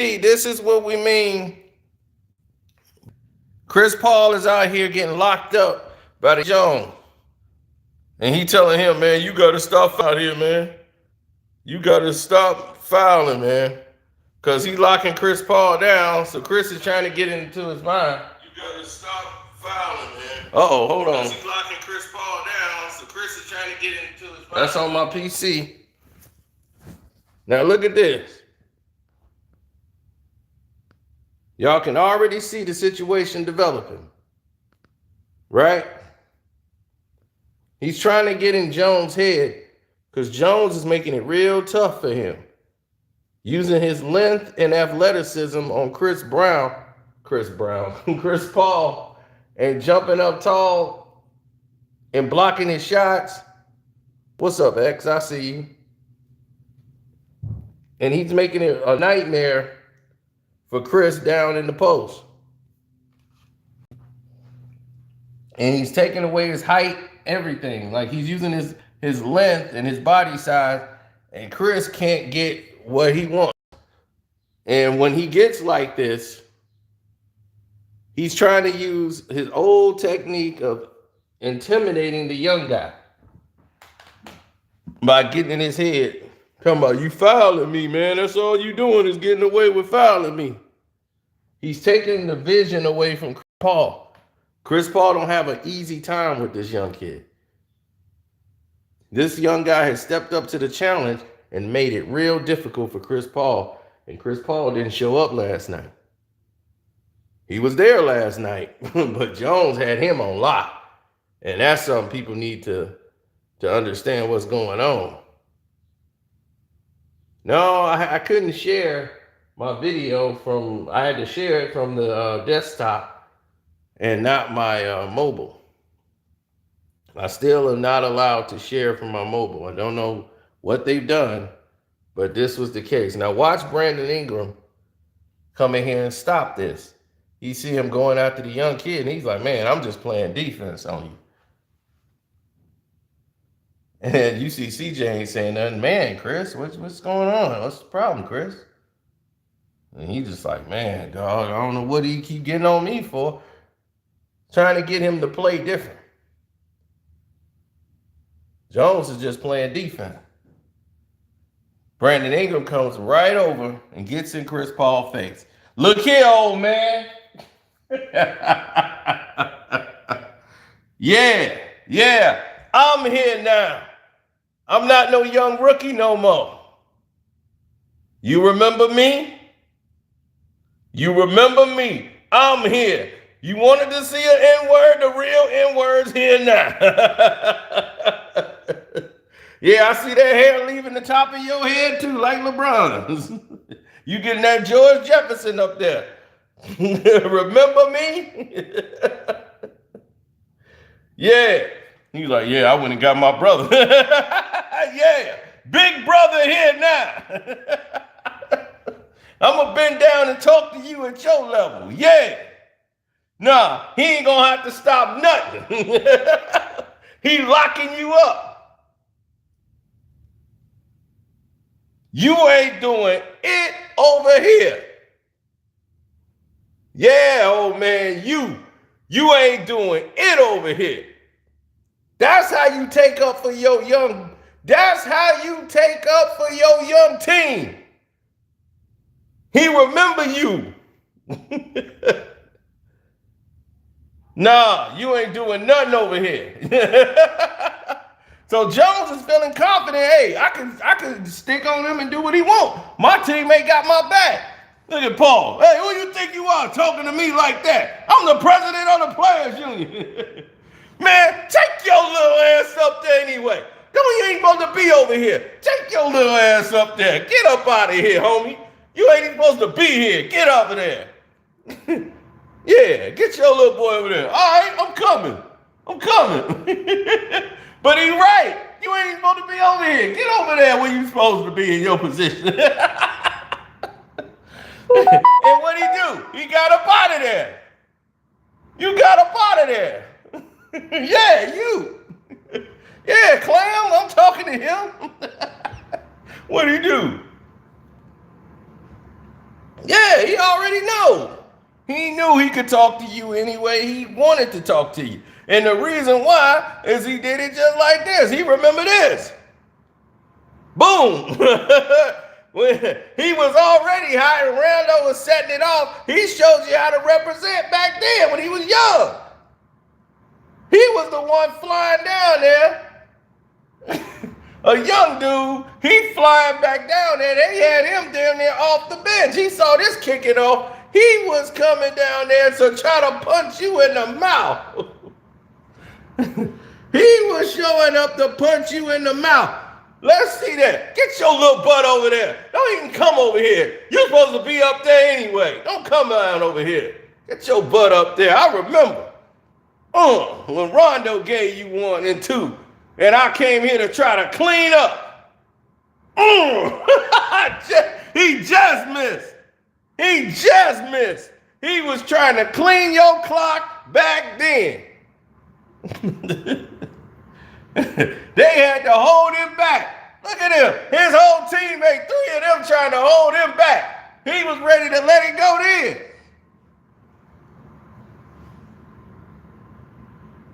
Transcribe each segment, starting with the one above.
this is what we mean. Chris Paul is out here getting locked up by the Jones. And he telling him, man, you got to stop out here, man. You got to stop fouling, man. Because he's locking Chris Paul down. So Chris is trying to get into his mind. You got to stop fouling, man. Uh-oh, hold on. Because he's locking Chris Paul down. So Chris is trying to get into his mind. That's on my PC. Now look at this. Y'all can already see the situation developing. Right? He's trying to get in Jones' head because Jones is making it real tough for him. Using his length and athleticism on Chris Paul, and jumping up tall and blocking his shots. What's up, X? I see you. And he's making it a nightmare for Chris down in the post. And he's taking away his height, everything. Like he's using his length and his body size, and Chris can't get what he wants. And when he gets like this, he's trying to use his old technique of intimidating the young guy by getting in his head. Talking about, you fouling me, man. That's all you doing is getting away with fouling me. He's taking the vision away from Chris Paul. Chris Paul don't have an easy time with this young kid. This young guy has stepped up to the challenge and made it real difficult for Chris Paul. And Chris Paul didn't show up last night. He was there last night, but Jones had him on lock. And that's something people need to understand what's going on. No, I couldn't share my video I had to share it from the desktop and not my mobile. I still am not allowed to share from my mobile. I don't know what they've done, but this was the case. Now watch Brandon Ingram come in here and stop this. You see him going after the young kid, and he's like, man, I'm just playing defense on you. And you see CJ ain't saying nothing. Man, Chris, what's going on? What's the problem, Chris? And he just like, man, dog, I don't know what he keep getting on me for. Trying to get him to play different. Jones is just playing defense. Brandon Ingram comes right over and gets in Chris Paul's face. Look here, old man. Yeah, I'm here now. I'm not no young rookie no more. You remember me? I'm here. You wanted to see an N-word? The real N-word's here now. Yeah, I see that hair leaving the top of your head too, like LeBron's. You getting that George Jefferson up there. Remember me? Yeah. He's like, yeah, I went and got my brother. Yeah, big brother here now. I'm going to bend down and talk to you at your level. Yeah. Nah, he ain't going to have to stop nothing. He locking you up. You ain't doing it over here. Yeah, old man, you ain't doing it over here. That's how you take up for your young. That's how you take up for your young team. He remember you. Nah, you ain't doing nothing over here. So Jones is feeling confident. Hey, I can stick on him and do what he want. My teammate got my back. Look at Paul. Hey, who you think you are talking to me like that? I'm the president of the Players Union. Man, take your little ass up there anyway. You ain't supposed to be over here. Take your little ass up there. Get up out of here, homie. You ain't even supposed to be here. Get over there. Yeah, get your little boy over there. All right, I'm coming. But he right. You ain't supposed to be over here. Get over there where you supposed to be in your position. And what he do? He got up out of there. You got up out of there. Yeah, you. Yeah, Clam, I'm talking to him. What'd he do? Yeah, he already know. He knew he could talk to you anyway he wanted to talk to you. And the reason why is he did it just like this. He remember this. Boom. When he was already high and Rando was setting it off, he showed you how to represent back then when he was young. He was the one flying down there. A young dude, he flying back down there. They had him down there off the bench. He saw this kicking off. He was coming down there to try to punch you in the mouth. He was showing up to punch you in the mouth. Let's see that. Get your little butt over there. Don't even come over here. You're supposed to be up there anyway. Don't come down over here. Get your butt up there. I remember when Rondo gave you 1 and 2, and I came here to try to clean up. He just missed. He just missed. He was trying to clean your clock back then. They had to hold him back. Look at him. His whole teammate, 3 of them trying to hold him back. He was ready to let it go then.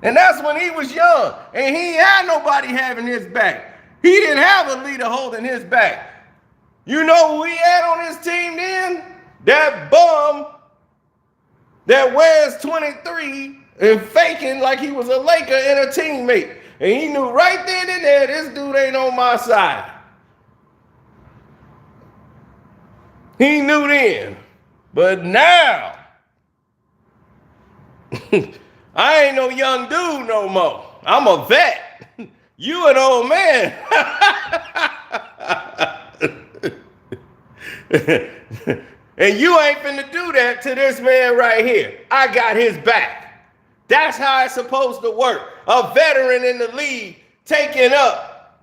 And that's when he was young. And he ain't had nobody having his back. He didn't have a leader holding his back. You know who he had on his team then? That bum that wears 23 and faking like he was a Laker and a teammate. And he knew right then and there, this dude ain't on my side. He knew then. But now, I ain't no young dude no more. I'm a vet. You an old man. And you ain't finna do that to this man right here. I got his back. That's how it's supposed to work. A veteran in the league taking up.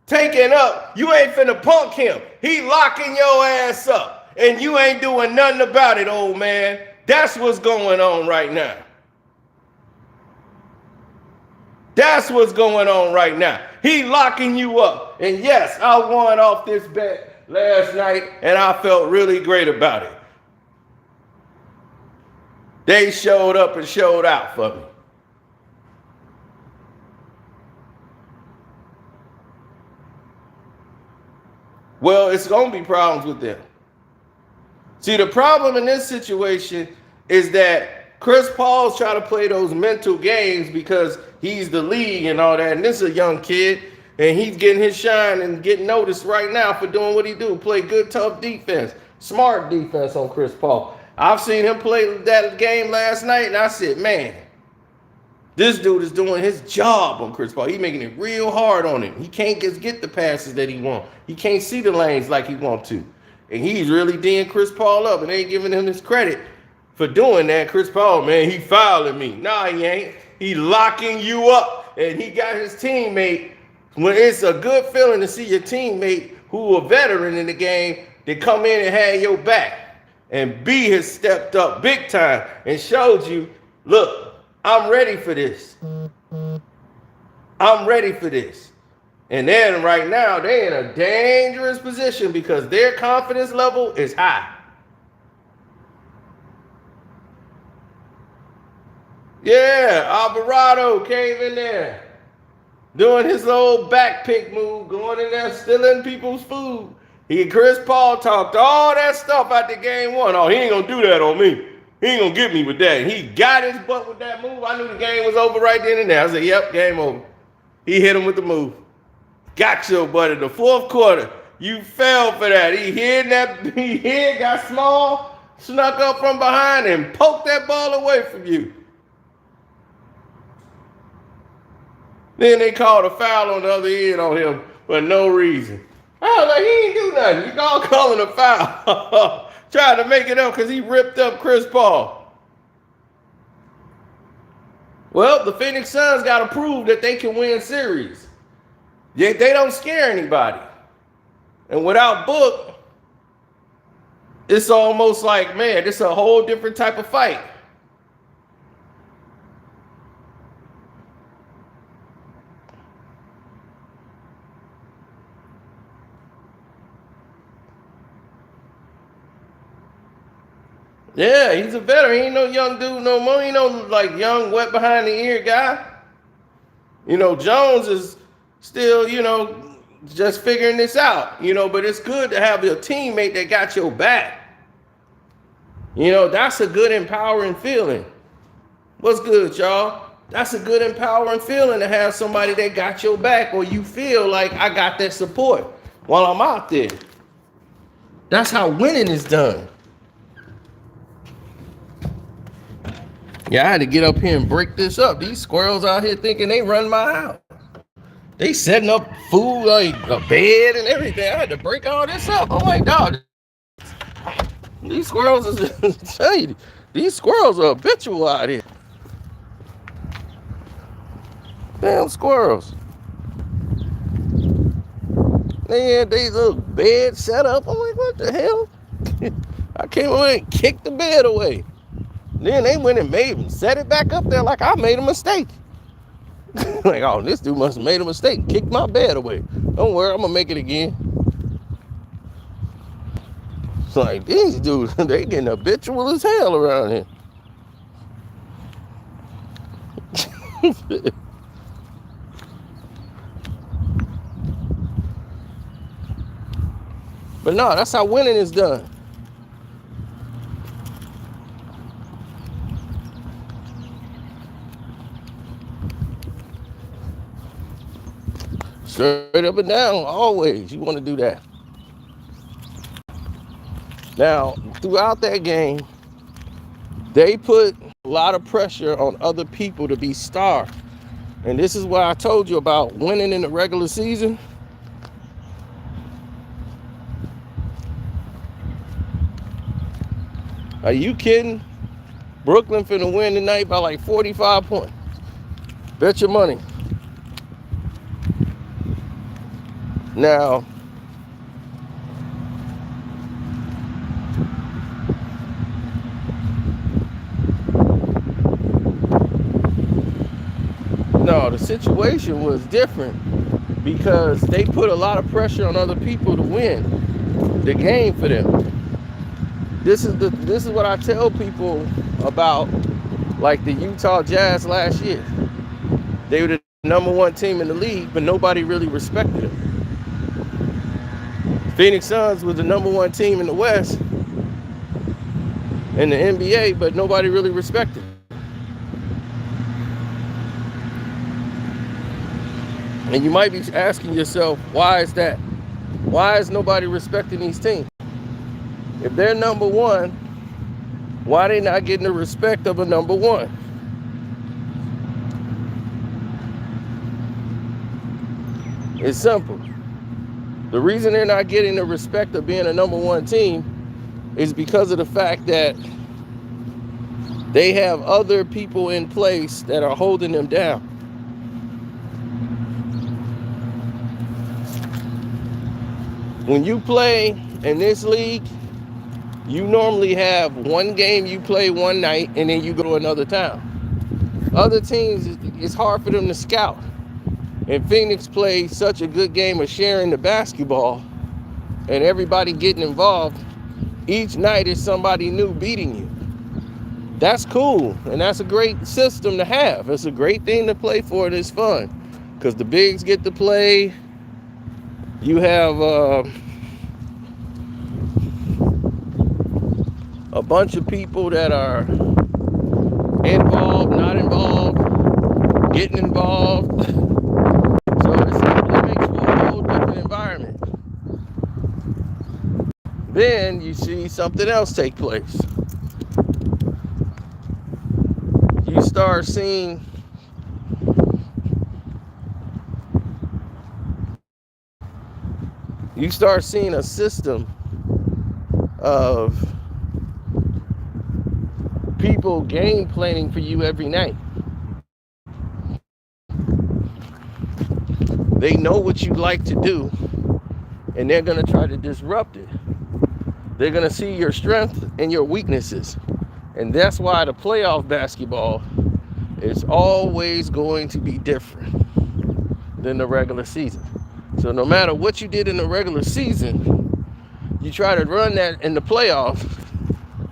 You ain't finna punk him. He locking your ass up. And you ain't doing nothing about it, old man. That's what's going on right now. That's what's going on right now. He locking you up. And yes, I won off this bet last night, and I felt really great about it. They showed up and showed out for me. Well, it's going to be problems with them. See, the problem in this situation is that Chris Paul's trying to play those mental games because he's the league and all that. And this is a young kid, and he's getting his shine and getting noticed right now for doing what he do. Play good, tough defense, smart defense on Chris Paul. I've seen him play that game last night, and I said, man, this dude is doing his job on Chris Paul. He's making it real hard on him. He can't just get the passes that he wants. He can't see the lanes like he wants to. And he's really D'ing Chris Paul up, and they ain't giving him his credit for doing that. Chris Paul, man, he fouling me. Nah, he ain't. He locking you up, and he got his teammate. When it's a good feeling to see your teammate who a veteran in the game, they come in and have your back. And B has stepped up big time and showed you, look, I'm ready for this. I'm ready for this. And then right now, they're in a dangerous position because their confidence level is high. Yeah, Alvarado came in there doing his old back pick move, going in there stealing people's food. Chris Paul talked all that stuff out the game 1. Oh, he ain't gonna do that on me. He ain't gonna get me with that. He got his butt with that move. I knew the game was over right then and there. I said, yep, game over. He hit him with the move. Got your butt in the 4th quarter. You fell for that. He hid, got small, snuck up from behind and poked that ball away from you. Then they called a foul on the other end on him for no reason. I was like, he ain't do nothing. You all calling a foul. Trying to make it up because he ripped up Chris Paul. Well, the Phoenix Suns got to prove that they can win series. They don't scare anybody. And without Book, it's almost like, man, this is a whole different type of fight. Yeah, he's a veteran. He ain't no young dude no more. He ain't no like young, wet behind the ear guy. Jones is still, just figuring this out. But it's good to have a teammate that got your back. That's a good, empowering feeling. What's good, y'all? That's a good, empowering feeling to have somebody that got your back, or you feel like I got that support while I'm out there. That's how winning is done. Yeah, I had to get up here and break this up. These squirrels out here thinking they run my house. They setting up food, like a bed and everything. I had to break all this up. I'm like, dog, these squirrels is these squirrels are habitual out here. Damn squirrels. They had these little bed set up. I'm like, what the hell? I came over and kicked the bed away. Then they went and set it back up there like I made a mistake. Like, oh, this dude must have made a mistake. Kicked my bed away. Don't worry, I'm going to make it again. It's like, these dudes, they getting habitual as hell around here. But no, that's how winning is done. Straight up and down, always. You want to do that. Now, throughout that game, they put a lot of pressure on other people to be stars. And this is why I told you about winning in the regular season. Are you kidding? Brooklyn finna win tonight by like 45 points. Bet your money. Now, no, the situation was different because they put a lot of pressure on other people to win the game for them. This is what I tell people about, like the Utah Jazz last year. They were the #1 team in the league, but nobody really respected them. Phoenix Suns was the #1 team in the West in the NBA, but nobody really respected them. And you might be asking yourself, why is that? Why is nobody respecting these teams? If they're #1, why they not getting the respect of a #1? It's simple. The reason they're not getting the respect of being a #1 team is because of the fact that they have other people in place that are holding them down. When you play in this league, you normally have one game you play one night and then you go to another town. Other teams, it's hard for them to scout. And Phoenix plays such a good game of sharing the basketball and everybody getting involved. Each night is somebody new beating you. That's cool, and that's a great system to have. It's a great thing to play for, and it's fun because the bigs get to play. You have a bunch of people that are involved, not involved, getting involved. So it makes for a whole different environment. Then you see something else take place. You start seeing a system of people game planning for you every night. They know what you like to do, and they're going to try to disrupt it. They're going to see your strength and your weaknesses. And that's why the playoff basketball is always going to be different than the regular season. So no matter what you did in the regular season, you try to run that in the playoffs,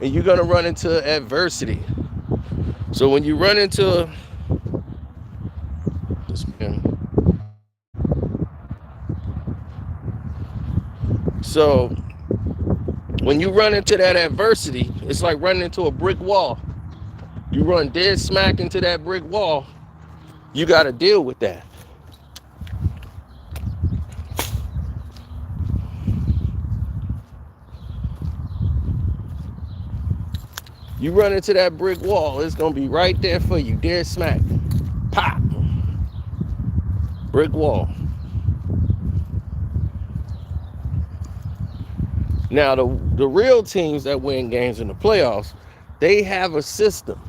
and you're going to run into adversity. So when you run into this man, so when you run into that adversity, it's like running into a brick wall. You run dead smack into that brick wall, you got to deal with that. You run into that brick wall, it's going to be right there for you, dead smack. Pop. Brick wall. Now, the real teams that win games in the playoffs, they have a system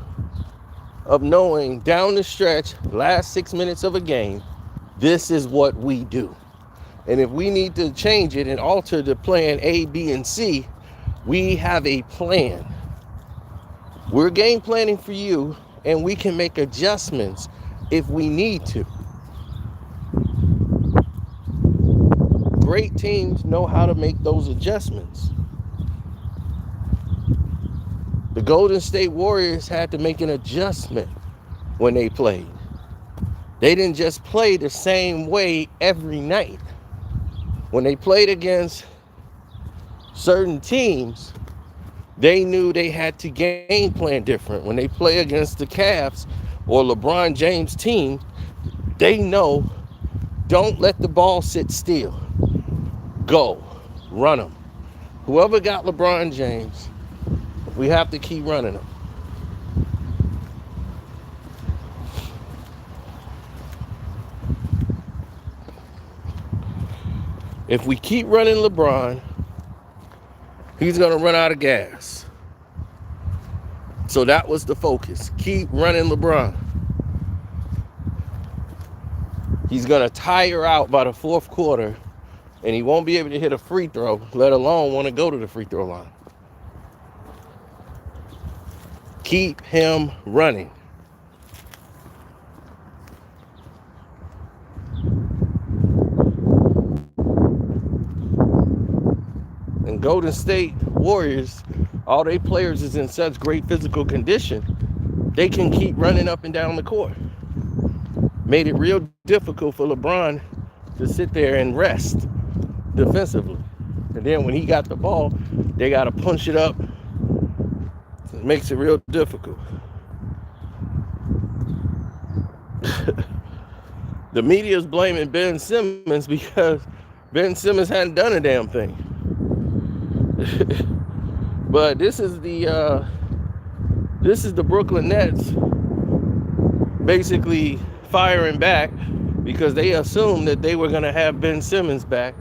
of knowing down the stretch, last 6 minutes of a game, this is what we do. And if we need to change it and alter the plan A, B, and C, we have a plan. We're game planning for you, and we can make adjustments if we need to. Great teams know how to make those adjustments. The Golden State Warriors had to make an adjustment when they played. They didn't just play the same way every night. When they played against certain teams, they knew they had to game plan different. When they play against the Cavs or LeBron James' team, they know, don't let the ball sit still. Go, run them. Whoever got LeBron James, we have to keep running them. If we keep running LeBron, he's going to run out of gas. So that was the focus. Keep running LeBron. He's going to tire out by the fourth quarter, and he won't be able to hit a free throw, let alone want to go to the free throw line. Keep him running. And Golden State Warriors, all their players is in such great physical condition, they can keep running up and down the court. Made it real difficult for LeBron to sit there and rest defensively. And then when he got the ball, they got to punch it up. It makes it real difficult. The media is blaming Ben Simmons because Ben Simmons hadn't done a damn thing. But this is the Brooklyn Nets basically firing back because they assumed that they were going to have Ben Simmons back.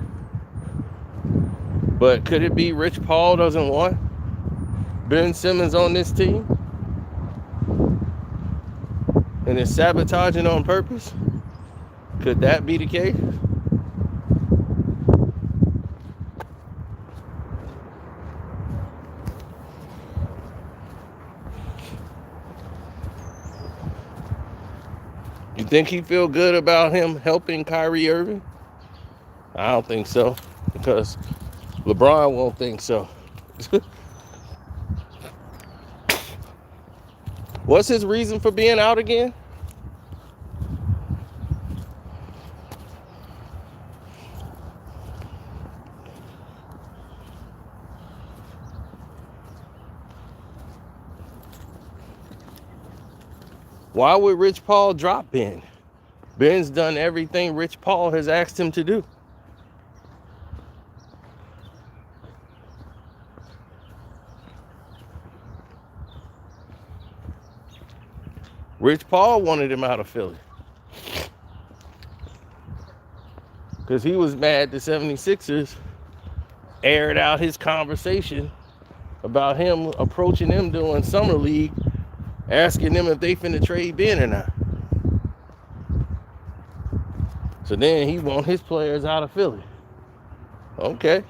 But could it be Rich Paul doesn't want Ben Simmons on this team and is sabotaging on purpose? Could that be the case? You think he feel good about him helping Kyrie Irving? I don't think so, because LeBron won't think so. What's his reason for being out again? Why would Rich Paul drop Ben? Ben's done everything Rich Paul has asked him to do. Rich Paul wanted him out of Philly because he was mad the 76ers aired out his conversation about him approaching them during Summer League, asking them if they finna trade Ben or not. So then he want his players out of Philly. Okay.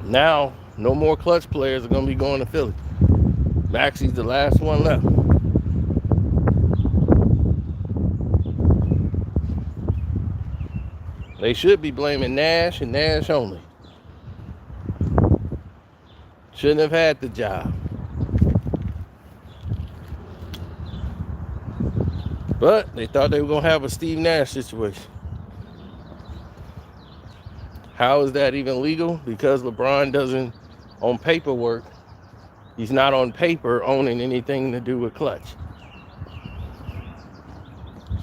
Now, no more clutch players are going to be going to Philly. Maxey's the last one left. They should be blaming Nash and Nash only. Shouldn't have had the job. But they thought they were going to have a Steve Nash situation. How is that even legal? Because LeBron doesn't, on paperwork, he's not on paper owning anything to do with Clutch.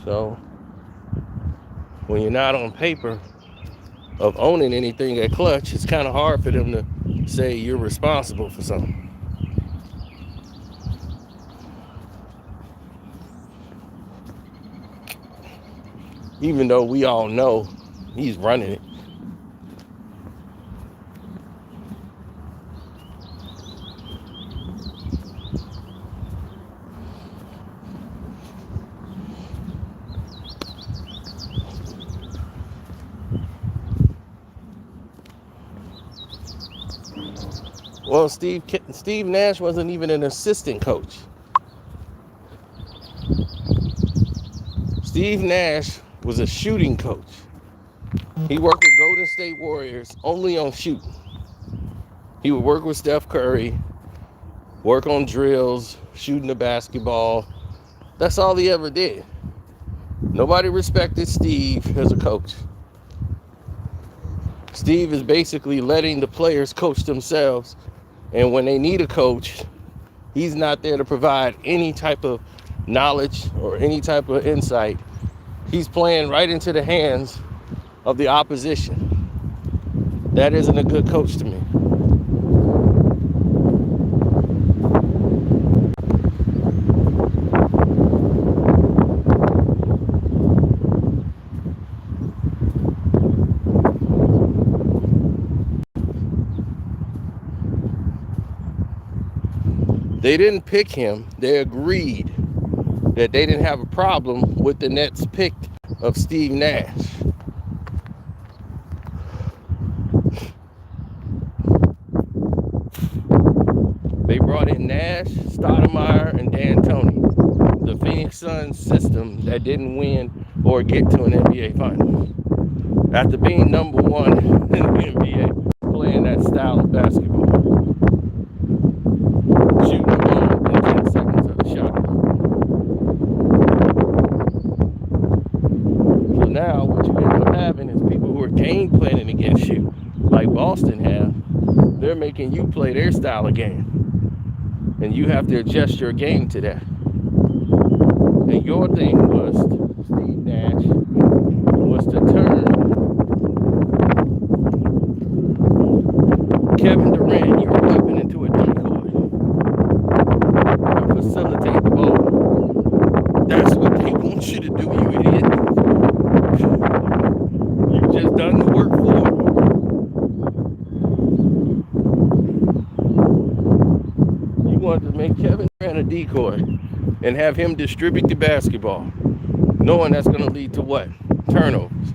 So, when you're not on paper of owning anything at Clutch, it's kind of hard for them to say you're responsible for something. Even though we all know he's running it. Well, Steve Nash wasn't even an assistant coach. Steve Nash was a shooting coach. He worked with Golden State Warriors only on shooting. He would work with Steph Curry, work on drills, shooting the basketball. That's all he ever did. Nobody respected Steve as a coach. Steve is basically letting the players coach themselves. And when they need a coach, he's not there to provide any type of knowledge or any type of insight. He's playing right into the hands of the opposition. That isn't a good coach to me. They didn't pick him. They agreed that they didn't have a problem with the Nets' pick of Steve Nash. They brought in Nash, Stoudemire, and D'Antoni, the Phoenix Suns system that didn't win or get to an NBA Finals. After being number one in the NBA, playing that style of basketball. Shooting the ball within 10 seconds of the shot. So now what you end up having is people who are game planning against you, like Boston have. They're making you play their style of game. And you have to adjust your game to that. And your thing was, Steve Nash, was to turn Kevin Durant, your weapon, into a decoy. And facilitate the ball. That's what they want you to do, you idiot. You've just done the work for them. You wanted to make Kevin Durant a decoy and have him distribute the basketball, knowing that's going to lead to what? Turnovers.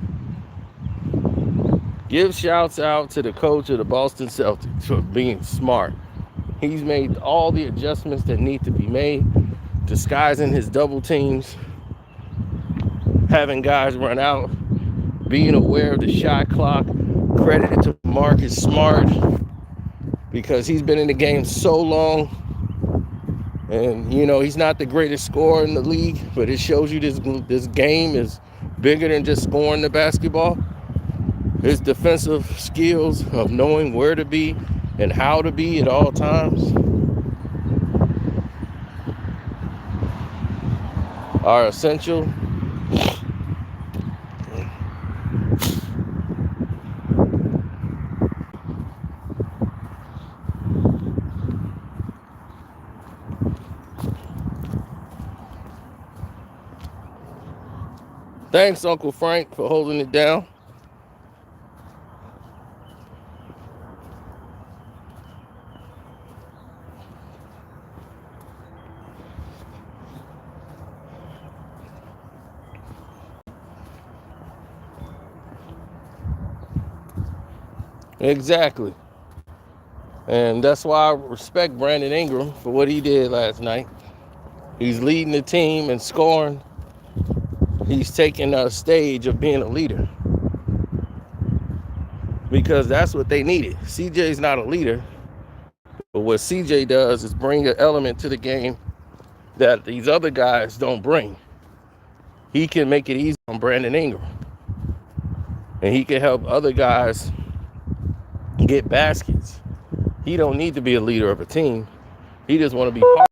Give shouts out to the coach of the Boston Celtics for being smart. He's made all the adjustments that need to be made, disguising his double teams, having guys run out, being aware of the shot clock, credited to Marcus Smart because he's been in the game so long. And, you know, he's not the greatest scorer in the league, but it shows you this game is bigger than just scoring the basketball. His defensive skills of knowing where to be and how to be at all times are essential. Thanks, Uncle Frank, for holding it down. Exactly. And that's why I respect Brandon Ingram for what he did last night. He's leading the team and scoring. He's taking a stage of being a leader. because that's what they needed. CJ's not a leader, but what CJ does is bring an element to the game that these other guys don't bring. He can make it easy on Brandon Ingram, and he can help other guys get baskets. He don't need to be a leader of a team. He just want to be part of it.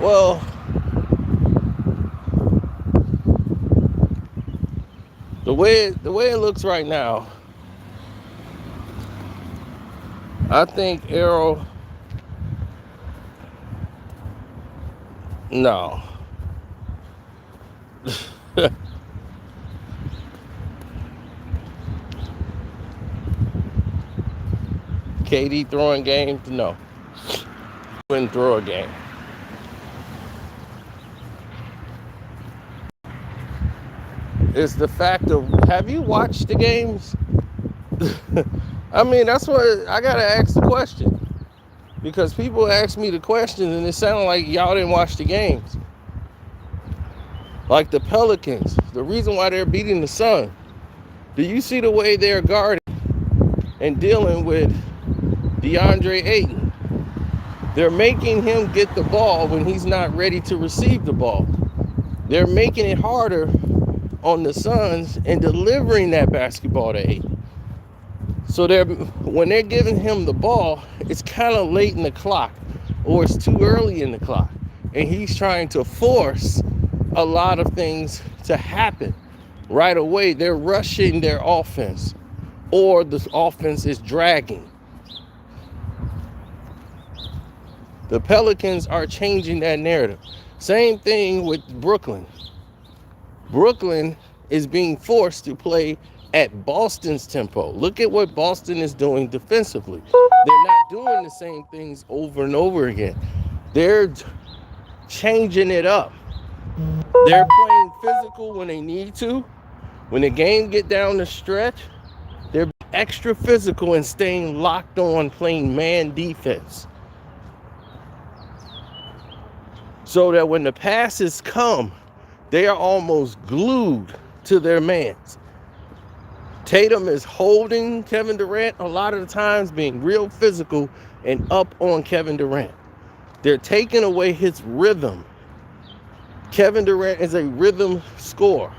Well, the way it looks right now, I think Arrow. No. KD throwing game? No. Wouldn't throw a game. It's the fact of, have you watched the games? I mean, that's what I gotta ask the question, because people ask me the question and it sounded like y'all didn't watch the games. Like the Pelicans, the reason why they're beating the Sun. Do you see the way they're guarding and dealing with DeAndre Ayton? They're making him get the ball when he's not ready to receive the ball. They're making it harder on the Suns and delivering that basketball to Ayton. So when they're giving him the ball, it's kind of late in the clock, or it's too early in the clock, and he's trying to force a lot of things to happen right away. They're rushing their offense, or the offense is dragging. The Pelicans are changing that narrative. Same thing with Brooklyn. Brooklyn is being forced to play at Boston's tempo. Look at what Boston is doing defensively. They're not doing the same things over and over again. They're changing it up. They're playing physical when they need to. When the game get down the stretch, they're extra physical and staying locked on, playing man defense. So that when the passes come, they are almost glued to their mans. Tatum is holding Kevin Durant a lot of the times, being real physical and up on Kevin Durant. They're taking away his rhythm. Kevin Durant is a rhythm scorer.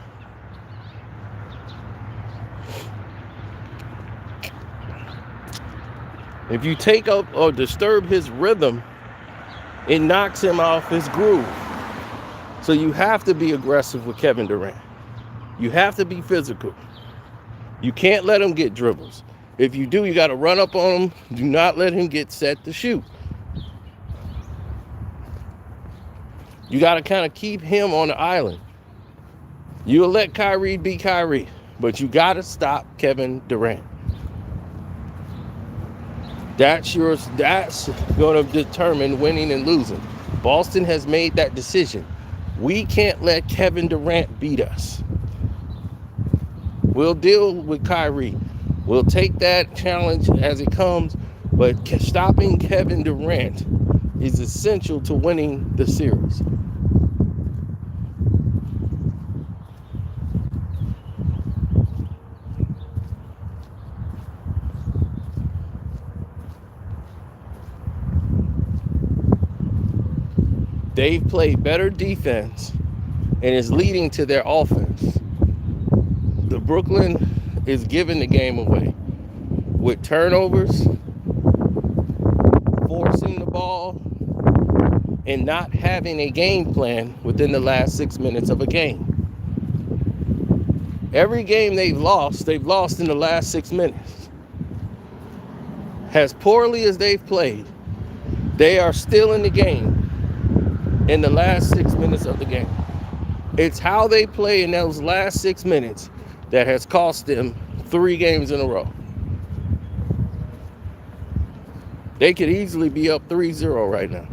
If you take up or disturb his rhythm, it knocks him off his groove. So you have to be aggressive with Kevin Durant. You have to be physical. You can't let him get dribbles. If you do, you got to run up on him. Do not let him get set to shoot. You got to kind of keep him on the island. You'll let Kyrie be Kyrie, but you got to stop Kevin Durant. That's going to determine winning and losing. Boston has made that decision. We can't let Kevin Durant beat us. We'll deal with Kyrie. We'll take that challenge as it comes, but stopping Kevin Durant is essential to winning the series. They've played better defense and it's leading to their offense. The Brooklyn is giving the game away with turnovers, forcing the ball, and not having a game plan within the last 6 minutes of a game. Every game they've lost in the last 6 minutes. As poorly as they've played, they are still in the game in the last 6 minutes of the game. It's how they play in those last 6 minutes that has cost them 3 games in a row. They could easily be up 3-0 right now.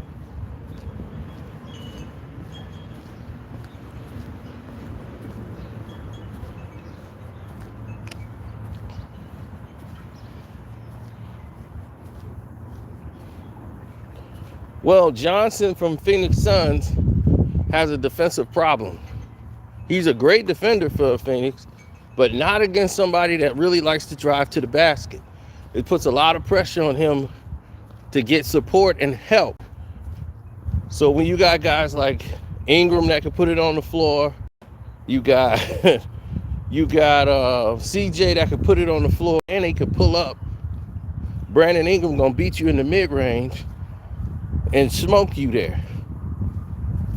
Well, Johnson from Phoenix Suns has a defensive problem. He's a great defender for Phoenix, but not against somebody that really likes to drive to the basket. It puts a lot of pressure on him to get support and help. So when you got guys like Ingram that can put it on the floor, you got CJ that can put it on the floor and they can pull up. Brandon Ingram gonna beat you in the mid-range and smoke you there.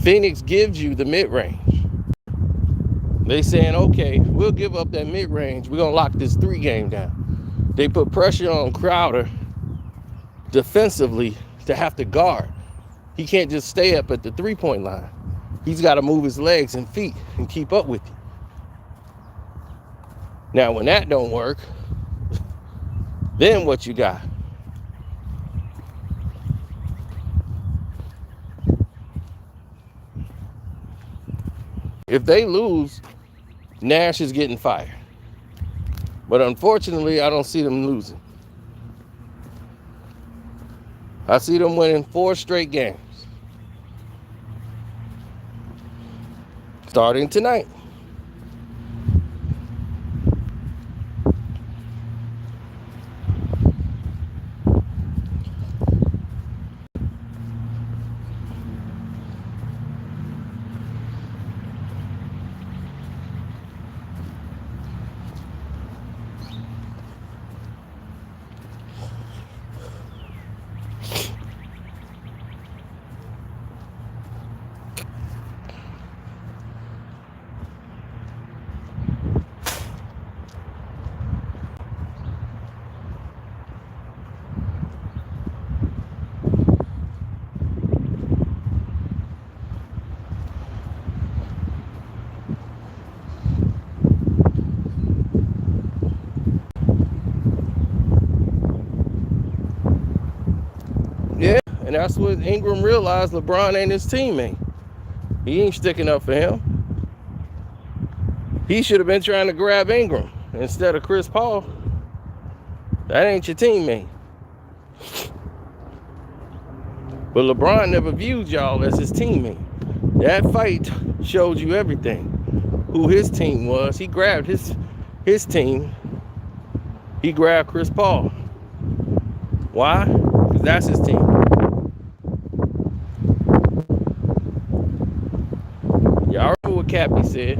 Phoenix gives you the mid-range. They saying, okay, we'll give up that mid-range. We're gonna lock this 3 game down. They put pressure on Crowder defensively to have to guard. He can't just stay up at the 3-point line. He's got to move his legs and feet and keep up with you. Now, when that don't work, then what you got? If they lose, Nash is getting fired. But unfortunately, I don't see them losing. I see them winning 4 straight games. Starting tonight. Yeah, and that's what Ingram realized. LeBron ain't his teammate. He ain't sticking up for him. He should have been trying to grab Ingram instead of Chris Paul. That ain't your teammate. But LeBron never viewed y'all as his teammate. That fight showed you everything. Who his team was. He grabbed his team. He grabbed Chris Paul. Why? Because that's his team. Y'all remember what Cappy said?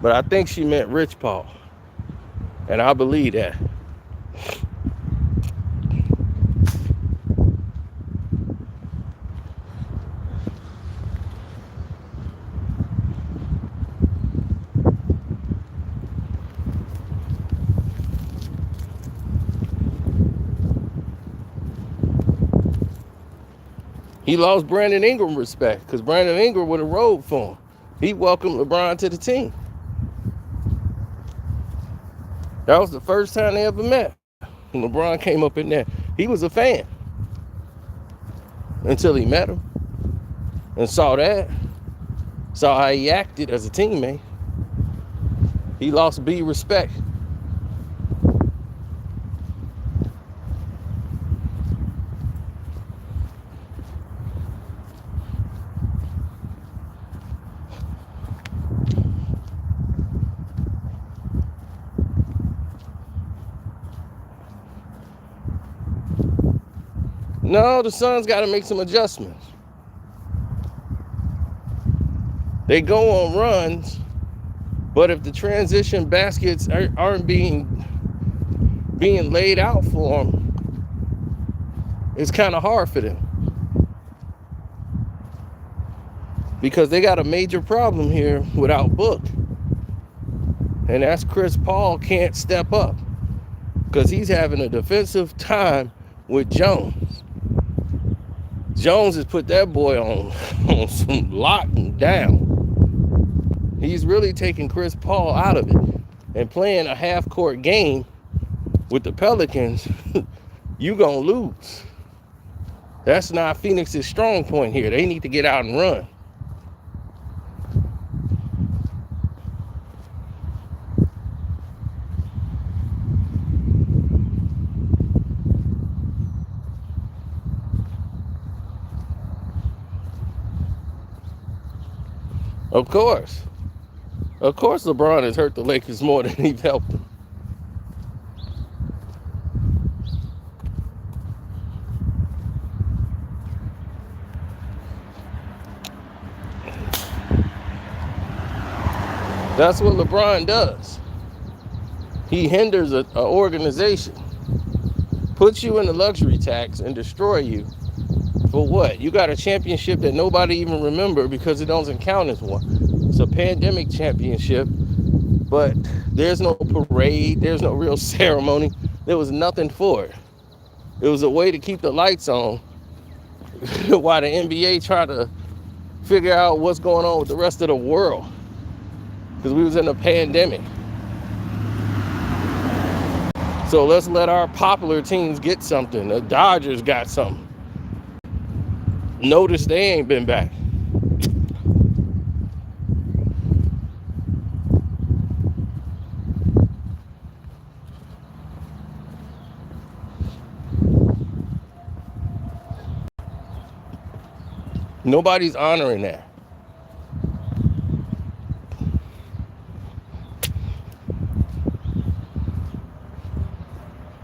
But I think she meant Rich Paul. And I believe that. He lost Brandon Ingram respect because Brandon Ingram would have rode for him. He welcomed LeBron to the team. That was the first time they ever met. When LeBron came up in there, he was a fan until he met him and saw how he acted as a teammate. He lost B respect. No, the Suns got to make some adjustments. They go on runs, but if the transition baskets aren't being laid out for them, it's kind of hard for them. because they got a major problem here without Book. And that's Chris Paul can't step up because he's having a defensive time with Jones. Jones has put that boy on some locking down. He's really taking Chris Paul out of it and playing a half-court game with the Pelicans. You gonna lose. That's not Phoenix's strong point here. They need to get out and run. Of course LeBron has hurt the Lakers more than he's helped them. That's what LeBron does. He hinders an organization, puts you in the luxury tax and destroy you. For what? You got a championship that nobody even remember because it doesn't count as one. It's a pandemic championship, but there's no parade, there's no real ceremony. There was nothing for it. It was a way to keep the lights on while the NBA tried to figure out what's going on with the rest of the world, because we was in a pandemic. So let's let our popular teams get something. The Dodgers got something. Notice they ain't been back. Nobody's honoring that.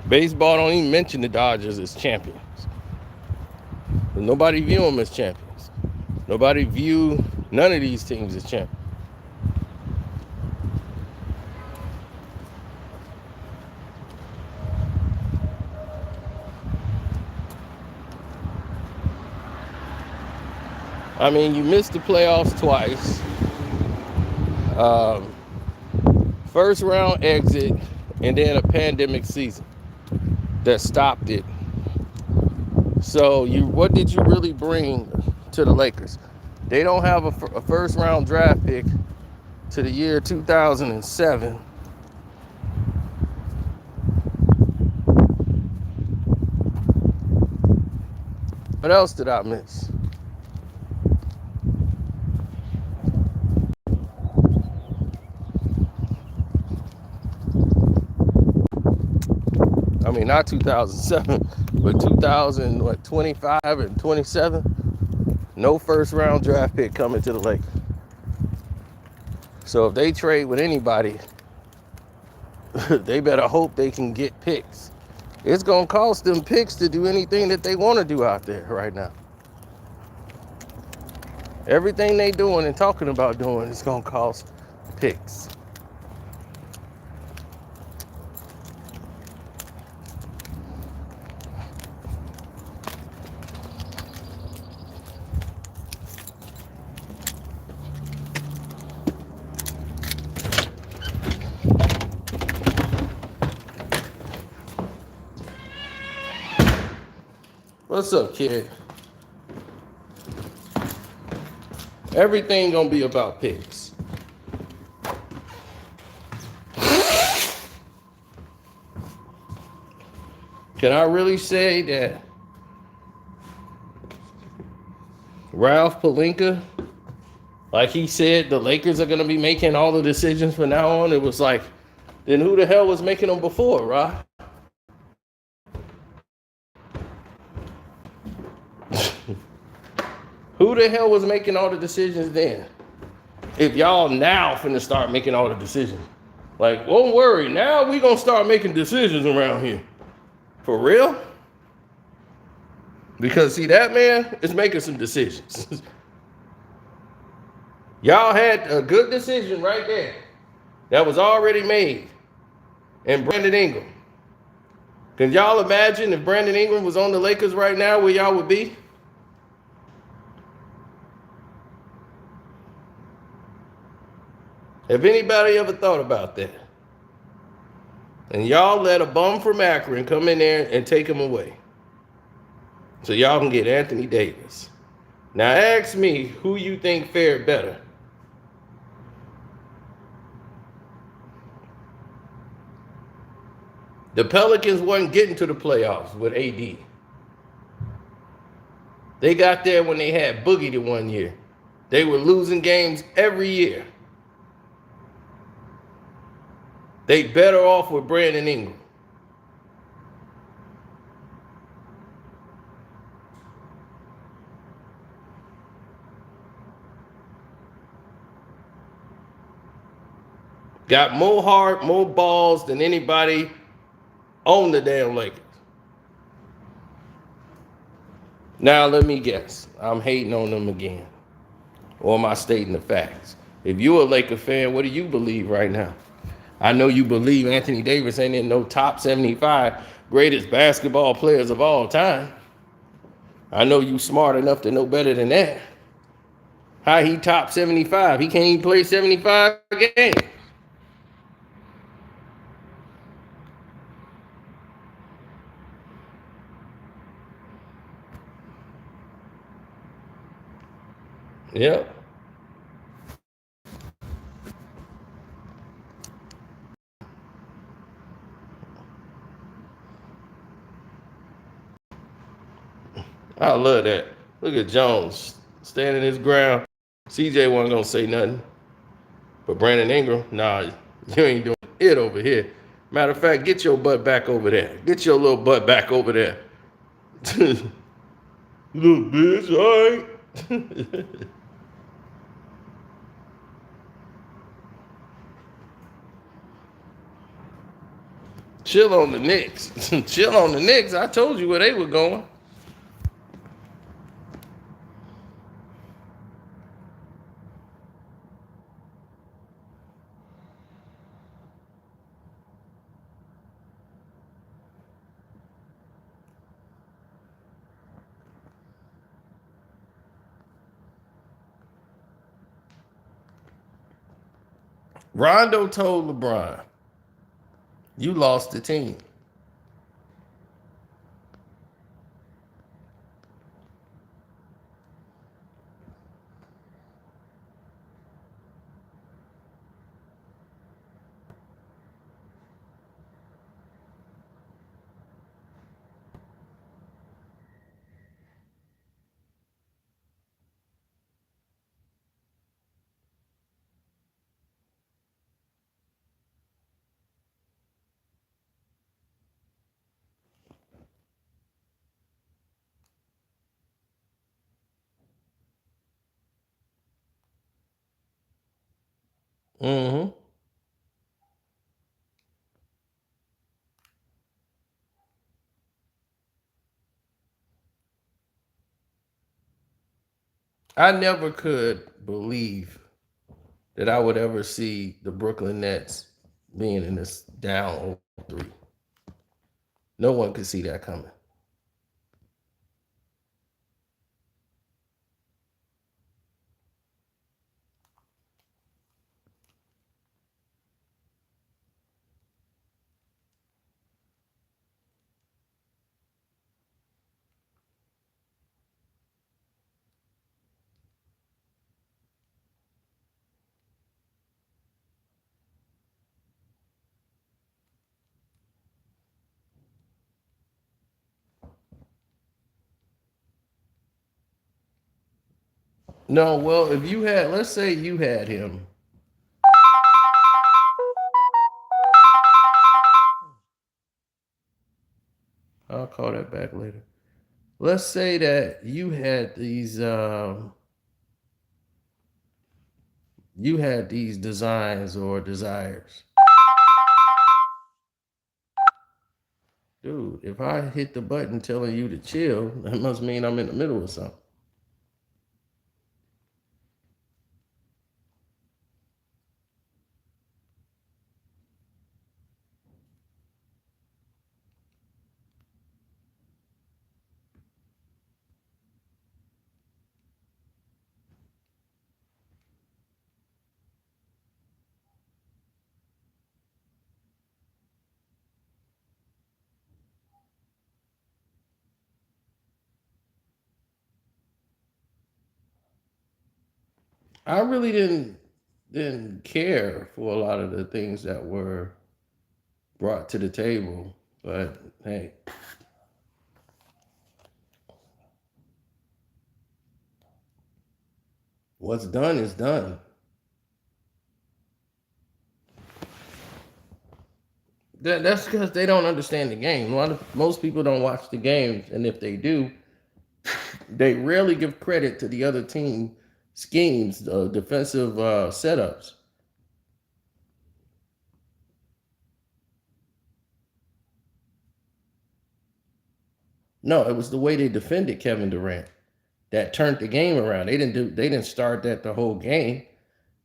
Baseball don't even mention the Dodgers as champions. Nobody view them as champions. Nobody view none of these teams as champions. I mean, you missed the playoffs twice. First round exit, and then a pandemic season that stopped it. So what did you really bring to the Lakers? They don't have a first round draft pick to the year 2007. What else did I miss? I mean, not 2007, but 2025 and 27. No first round draft pick coming to the Lakers. So if they trade with anybody, they better hope they can get picks. It's going to cost them picks to do anything that they want to do out there right now. Everything they doing and talking about doing is going to cost picks. What's up, kid? Everything gonna be about picks. Can I really say that Ralph Pelinka, like he said, the Lakers are gonna be making all the decisions from now on? It was like, then who the hell was making them before, right? Who the hell was making all the decisions then? If y'all now finna start making all the decisions. Like, don't worry, now we gonna start making decisions around here. For real? Because see, that man is making some decisions. Y'all had a good decision right there that was already made in Brandon Ingram. Can y'all imagine if Brandon Ingram was on the Lakers right now, where y'all would be? Have anybody ever thought about that? And y'all let a bum from Akron come in there and take him away. So y'all can get Anthony Davis. Now ask me who you think fared better. The Pelicans wasn't getting to the playoffs with AD. They got there when they had Boogie the one year. They were losing games every year. They better off with Brandon Ingram. Got more heart, more balls than anybody on the damn Lakers. Now let me guess. I'm hating on them again. Or am I stating the facts? If you're a Laker fan, what do you believe right now? I know you believe Anthony Davis ain't in no top 75 greatest basketball players of all time. I know you smart enough to know better than that. How he top 75? He can't even play 75 games. Yep. I love that. Look at Jones standing his ground. CJ wasn't gonna say nothing. But Brandon Ingram, nah, you ain't doing it over here. Matter of fact, get your butt back over there. Get your little butt back over there. You little bitch, all right? Chill on the Knicks. Chill on the Knicks. I told you where they were going. Rondo told LeBron, you lost the team. Mm-hmm. I never could believe that I would ever see the Brooklyn Nets being in this down 0-3. No one could see that coming. No, well, if you had, let's say you had him. I'll call that back later. Let's say that you had these designs or desires. Dude, if I hit the button telling you to chill, that must mean I'm in the middle of something. I really didn't care for a lot of the things that were brought to the table. But hey, what's done is done. That's because they don't understand the game. Most people don't watch the games, and if they do, they rarely give credit to the other team schemes, defensive setups. No, it was the way they defended Kevin Durant that turned the game around. They didn't start that the whole game.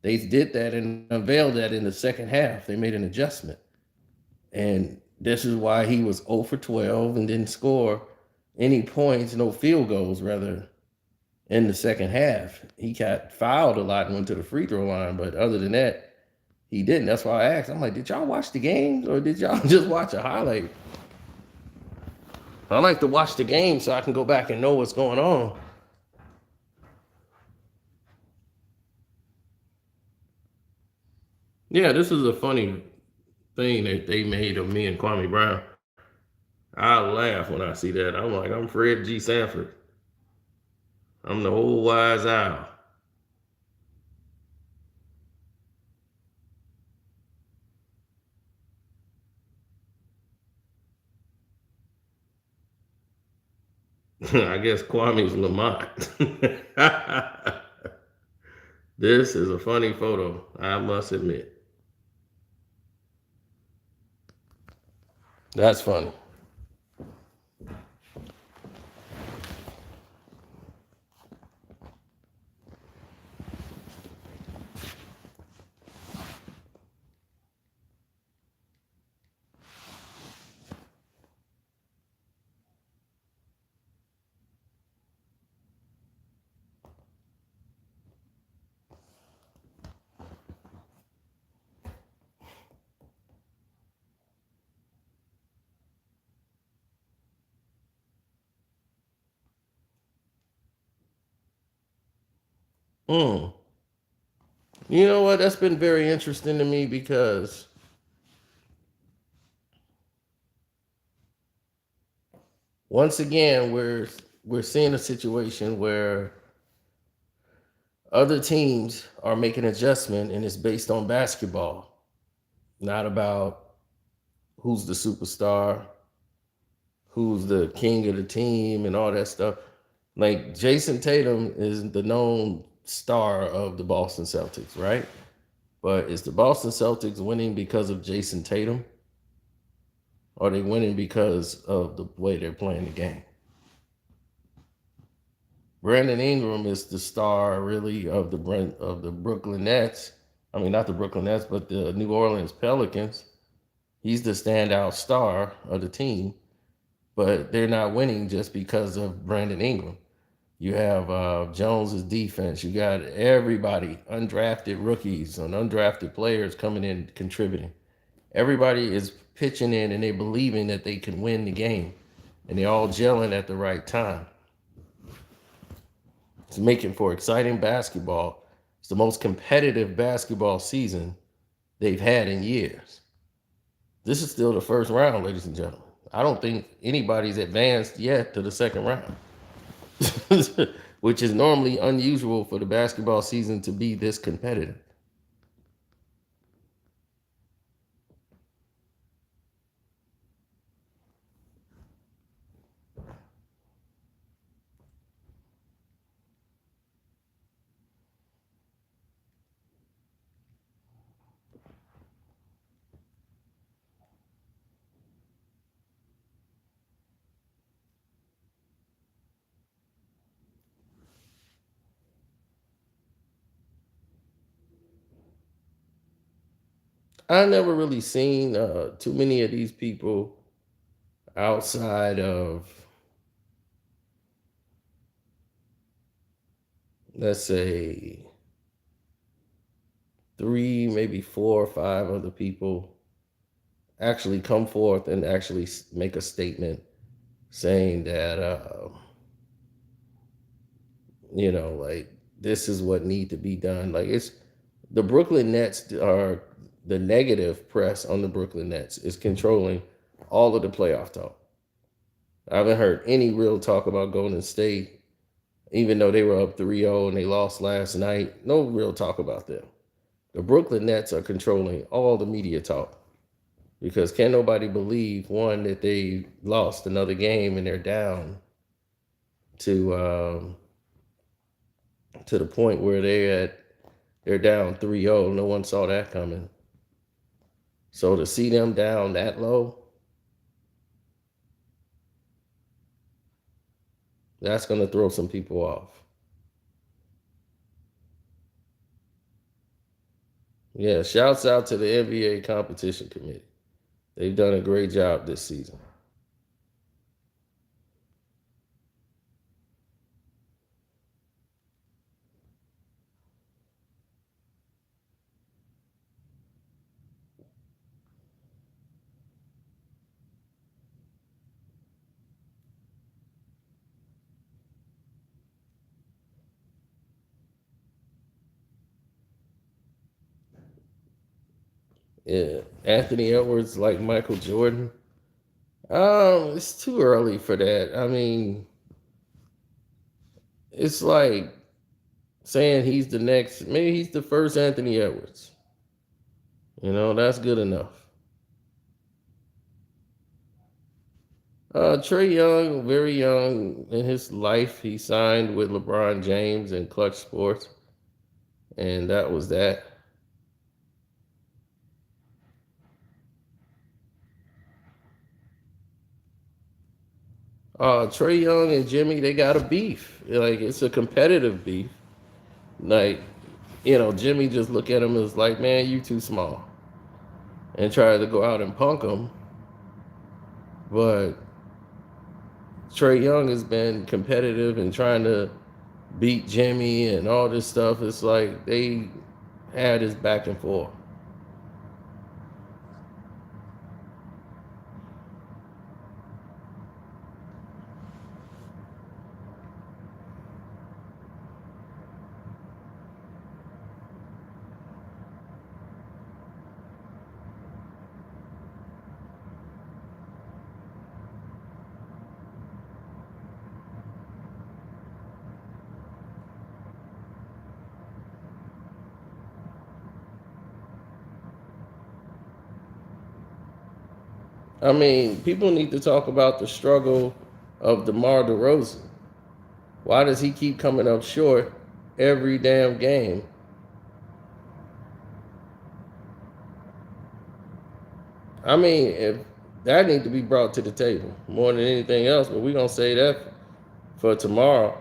They did that and unveiled that in the second half. They made an adjustment. And this is why he was 0 for 12 and didn't score any points, no field goals, rather, in the second half. He got fouled a lot and went to the free throw line, but other than that, he didn't. That's why I asked. I'm like, did y'all watch the games or did y'all just watch a highlight? I like to watch the game so I can go back and know what's going on. Yeah, this is a funny thing that they made of me and Kwame Brown. I laugh when I see that. I'm like, I'm Fred G. Sanford. I'm the old wise owl. I guess Kwame's Lamont. This is a funny photo, I must admit. That's funny. Mm. You know what? That's been very interesting to me because once again we're seeing a situation where other teams are making adjustment and it's based on basketball, not about who's the superstar, who's the king of the team, and all that stuff. Like Jason Tatum is the known star of the Boston Celtics, right? But is the Boston Celtics winning because of Jason Tatum? Or are they winning because of the way they're playing the game? Brandon Ingram is the star, really, of the Brooklyn Nets. I mean, not the Brooklyn Nets, but the New Orleans Pelicans. He's the standout star of the team, but they're not winning just because of Brandon Ingram. You have Jones's defense. You got everybody, undrafted rookies and undrafted players coming in contributing. Everybody is pitching in and they believing that they can win the game, and they're all gelling at the right time. It's making for exciting basketball. It's the most competitive basketball season they've had in years. This is still the first round, ladies and gentlemen. I don't think anybody's advanced yet to the second round, which is normally unusual for the basketball season to be this competitive. I never really seen too many of these people outside of, let's say, three, maybe four or five other people actually come forth and actually make a statement saying that, like this is what need to be done. Like it's the Brooklyn Nets are the negative press on the Brooklyn Nets is controlling all of the playoff talk. I haven't heard any real talk about Golden State, even though they were up 3-0 and they lost last night. No real talk about them. The Brooklyn Nets are controlling all the media talk because can nobody believe, one, that they lost another game and they're down to the point where they're down 3-0. No one saw that coming. So to see them down that low, that's going to throw some people off. Yeah, shouts out to the NBA competition committee. They've done a great job this season. Yeah, Anthony Edwards like Michael Jordan. It's too early for that. I mean, it's like saying he's the next, maybe he's the first Anthony Edwards. That's good enough. Trey Young, very young in his life, he signed with LeBron James and Clutch Sports, and that was that. Trey Young and Jimmy, they got a beef. Like it's a competitive beef. Like, Jimmy just look at him as like, man, you too small, and try to go out and punk him. But Trey Young has been competitive and trying to beat Jimmy and all this stuff. It's like they had this back and forth. I mean, people need to talk about the struggle of DeMar DeRozan. Why does he keep coming up short every damn game? I mean, if that needs to be brought to the table more than anything else, but we're gonna say that for tomorrow.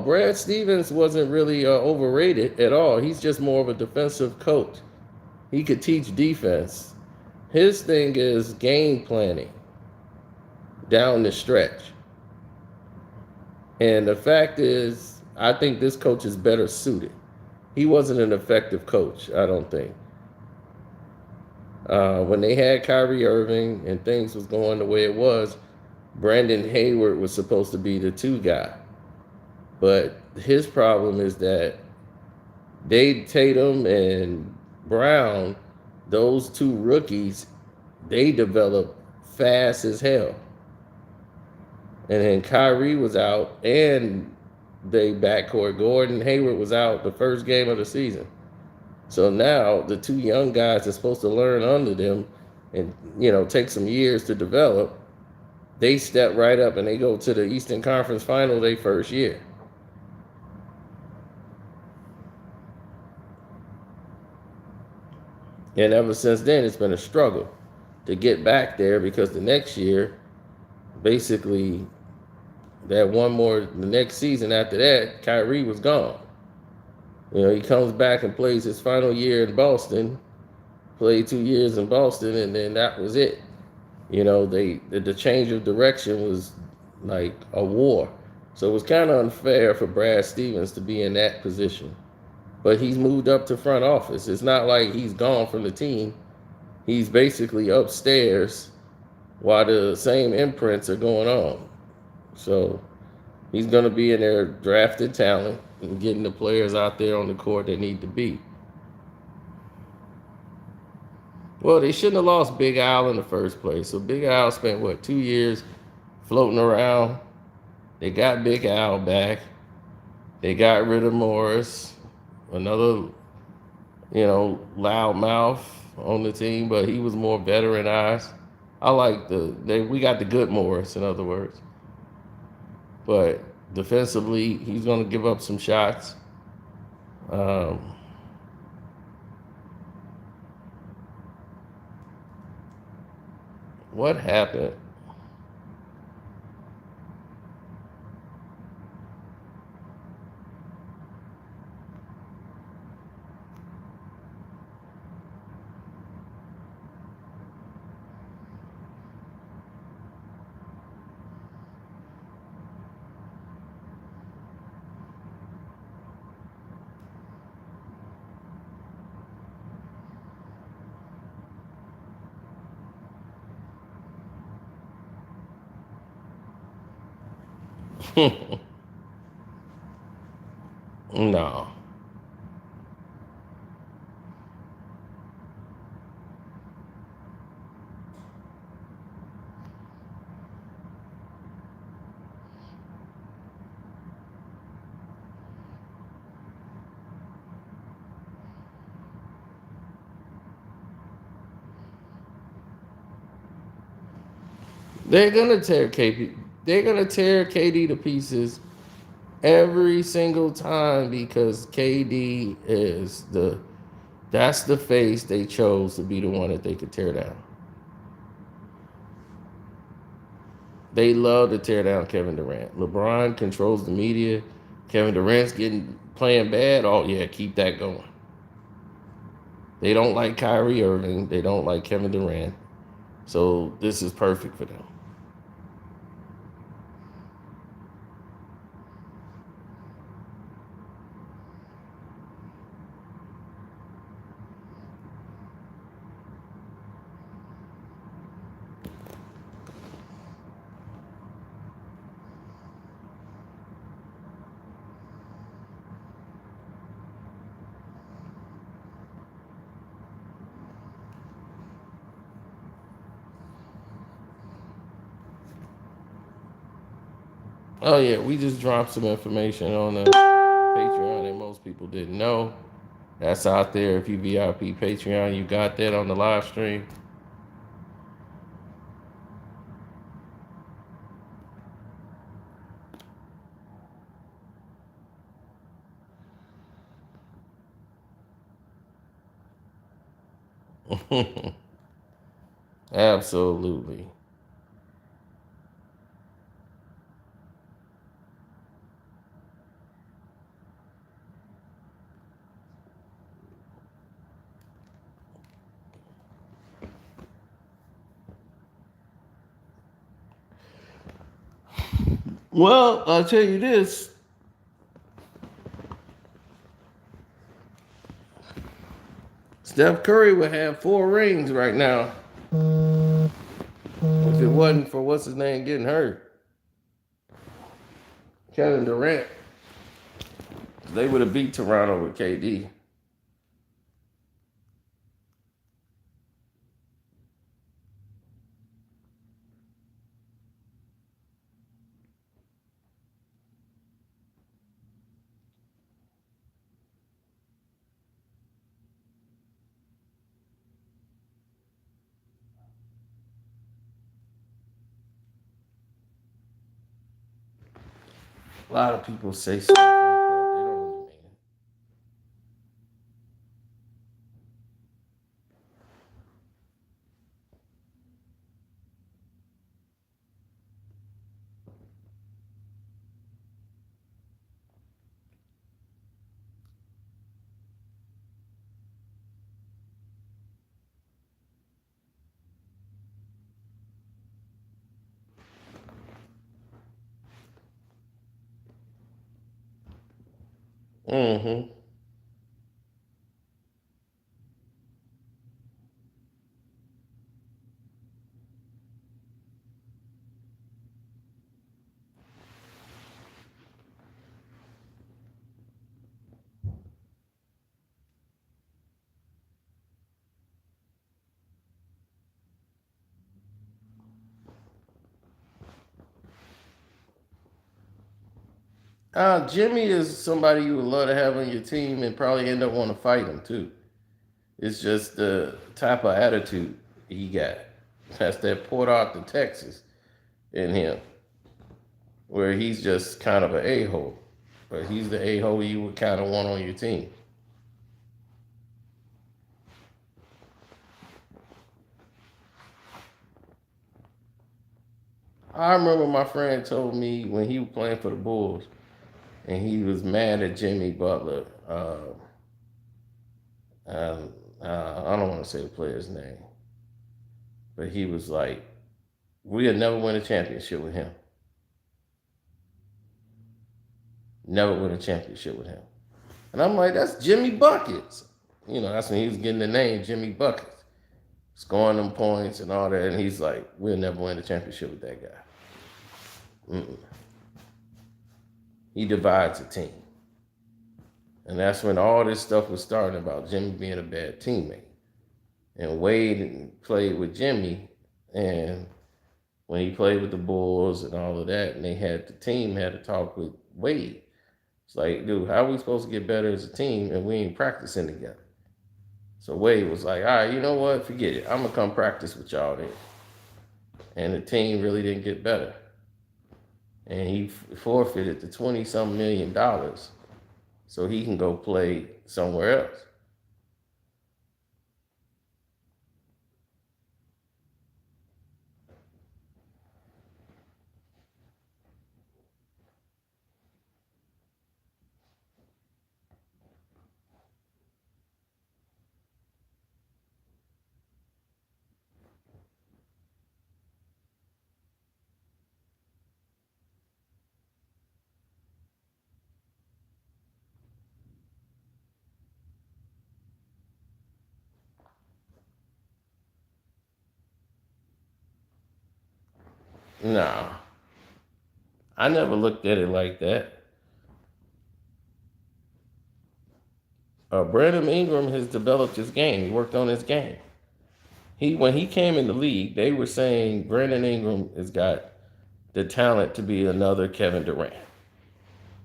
Brad Stevens wasn't really overrated at all. He's just more of a defensive coach. He could teach defense. His thing is game planning down the stretch. And the fact is, I think this coach is better suited. He wasn't an effective coach, I don't think. When they had Kyrie Irving and things was going the way it was, Brandon Hayward was supposed to be the 2 guy. But his problem is that Tatum and Brown, those 2 rookies, they develop fast as hell. And then Kyrie was out and they backcourt. Gordon Hayward was out the first game of the season. So now the 2 young guys are supposed to learn under them and, take some years to develop. They step right up and they go to the Eastern Conference Final their first year. And ever since then, it's been a struggle to get back there because the next year, basically, the next season after that, Kyrie was gone. He comes back and plays his final year in Boston, played 2 years in Boston, and then that was it. The change of direction was like a war. So it was kind of unfair for Brad Stevens to be in that position. But he's moved up to front office. It's not like he's gone from the team. He's basically upstairs while the same imprints are going on. So he's going to be in there drafting talent and getting the players out there on the court that need to be. Well, they shouldn't have lost Big Al in the first place. So Big Al spent, what, 2 years floating around. They got Big Al back. They got rid of Morris, another, loudmouth on the team, but he was more veteranized. I like we got the good Morris, in other words. But defensively, he's going to give up some shots. Um, what happened? No. They're gonna tear KP. They're gonna tear KD to pieces every single time because KD is that's the face they chose to be the one that they could tear down. They love to tear down Kevin Durant. LeBron controls the media. Kevin Durant's playing bad. Oh yeah, keep that going. They don't like Kyrie Irving. They don't like Kevin Durant. So this is perfect for them. Oh yeah, we just dropped some information on the Patreon that most people didn't know. That's out there. If you VIP Patreon, you got that on the live stream. Absolutely. Well, I'll tell you this. Steph Curry would have 4 rings right now if it wasn't for what's his name getting hurt. Kevin Durant. They would have beat Toronto with KD. A lot of people say stuff like that. They don't really mean it. Mm-hmm. Jimmy is somebody you would love to have on your team and probably end up wanting to fight him too. It's just the type of attitude he got. That's that Port Arthur, Texas in him, where he's just kind of an a-hole. But he's the a-hole you would kind of want on your team. I remember my friend told me when he was playing for the Bulls and he was mad at Jimmy Butler. I don't want to say the player's name, but he was like, we'll never win a championship with him. Never win a championship with him. And I'm like, that's Jimmy Buckets. That's when he was getting the name Jimmy Buckets, scoring them points and all that. And he's like, we'll never win a championship with that guy. He divides a team. And that's when all this stuff was starting about Jimmy being a bad teammate. And Wade played with Jimmy, and when he played with the Bulls and all of that, and the team had to talk with Wade. It's like, dude, how are we supposed to get better as a team and we ain't practicing together? So Wade was like, all right, you know what? Forget it. I'm going to come practice with y'all then. And the team really didn't get better. And he forfeited the $20-some million so he can go play somewhere else. Nah, I never looked at it like that. Brandon Ingram has developed his game. He worked on his game. When he came in the league, they were saying Brandon Ingram has got the talent to be another Kevin Durant.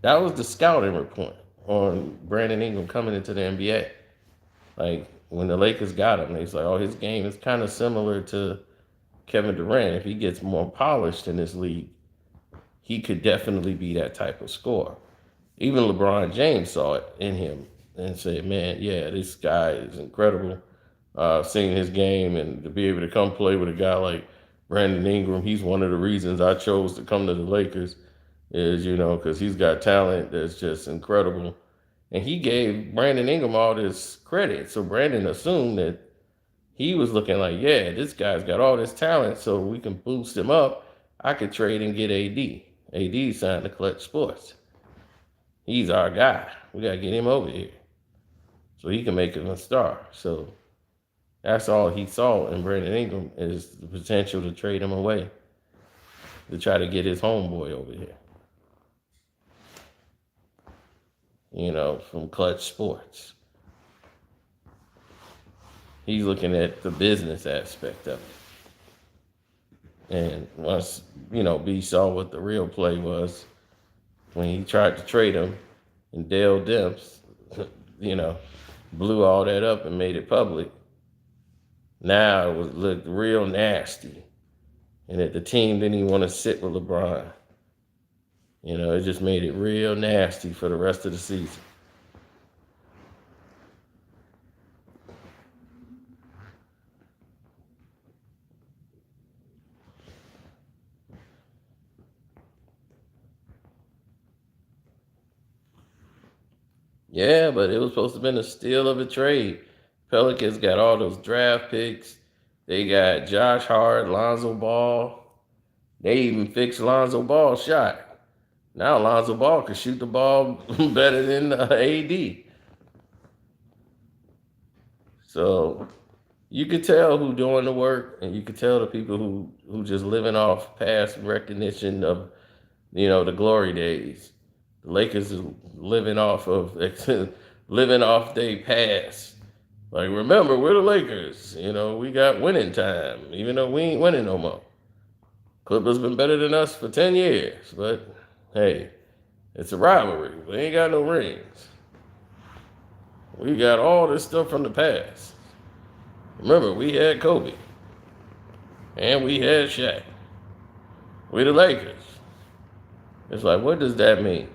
That was the scouting report on Brandon Ingram coming into the NBA. Like when the Lakers got him, they was like, oh, his game is kind of similar to Kevin Durant. If he gets more polished in this league, he could definitely be that type of scorer. Even LeBron James saw it in him and said, man, yeah, this guy is incredible. Seeing his game and to be able to come play with a guy like Brandon Ingram, he's one of the reasons I chose to come to the Lakers is, because he's got talent that's just incredible. And he gave Brandon Ingram all this credit. So Brandon assumed that he was looking like, yeah, this guy's got all this talent, so we can boost him up. I could trade and get AD. AD signed to Clutch Sports. He's our guy. We got to get him over here so he can make him a star. So that's all he saw in Brandon Ingram is the potential to trade him away to try to get his homeboy over here. From Clutch Sports. He's looking at the business aspect of it. And once, B saw what the real play was when he tried to trade him and Dale Demps, blew all that up and made it public. Now it looked real nasty. And that the team didn't even want to sit with LeBron. It just made it real nasty for the rest of the season. Yeah, but it was supposed to have been a steal of a trade. Pelicans got all those draft picks. They got Josh Hart, Lonzo Ball. They even fixed Lonzo Ball's shot. Now Lonzo Ball can shoot the ball better than AD. So you could tell who doing the work, and you could tell the people who just living off past recognition of, the glory days. The Lakers is living off their past. Like, remember, we're the Lakers. We got winning time, even though we ain't winning no more. Clippers been better than us for 10 years, but hey, It's a rivalry. We ain't got no rings. We got all this stuff from the past. Remember, we had Kobe. And we had Shaq. We the Lakers. It's like, what does that mean?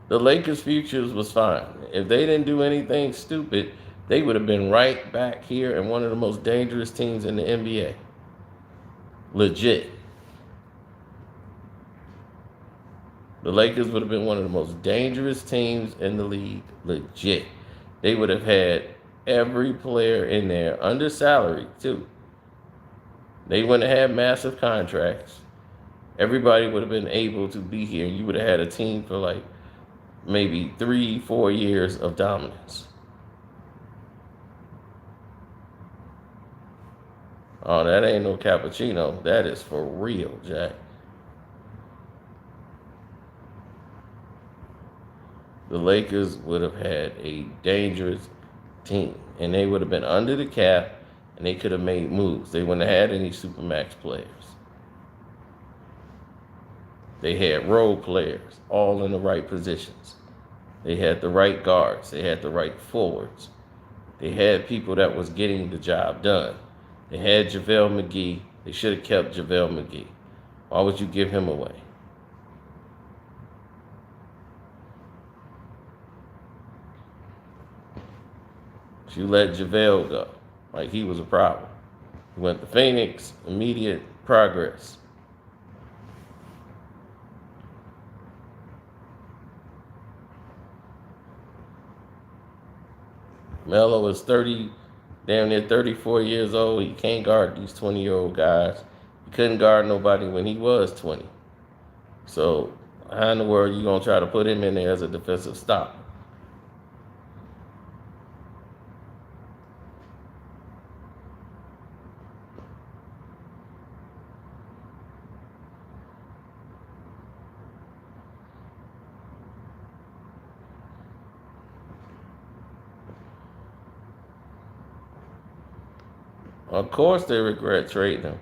The Lakers' futures was fine. If they didn't do anything stupid, they would have been right back here and one of the most dangerous teams in the NBA. Legit. The Lakers would have been one of the most dangerous teams in the league. Legit. They would have had every player in there under salary, too. They wouldn't have had massive contracts. Everybody would have been able to be here. You would have had a team for like maybe 3-4 years of dominance. Oh, that ain't no cappuccino. That is for real, Jack. The Lakers would have had a dangerous team, and they would have been under the cap, and they could have made moves. They wouldn't have had any supermax players. They had role players, all in the right positions. They had the right guards. They had the right forwards. They had people that was getting the job done. They had JaVale McGee. They should have kept JaVale McGee. Why would you give him away? You let JaVale go. Like he was a problem. He went to Phoenix, immediate progress. Melo is damn near 34 years old. He can't guard these 20-year-old guys. He couldn't guard nobody when he was 20. So how in the world are you going to try to put him in there as a defensive stop? Of course they regret trading him.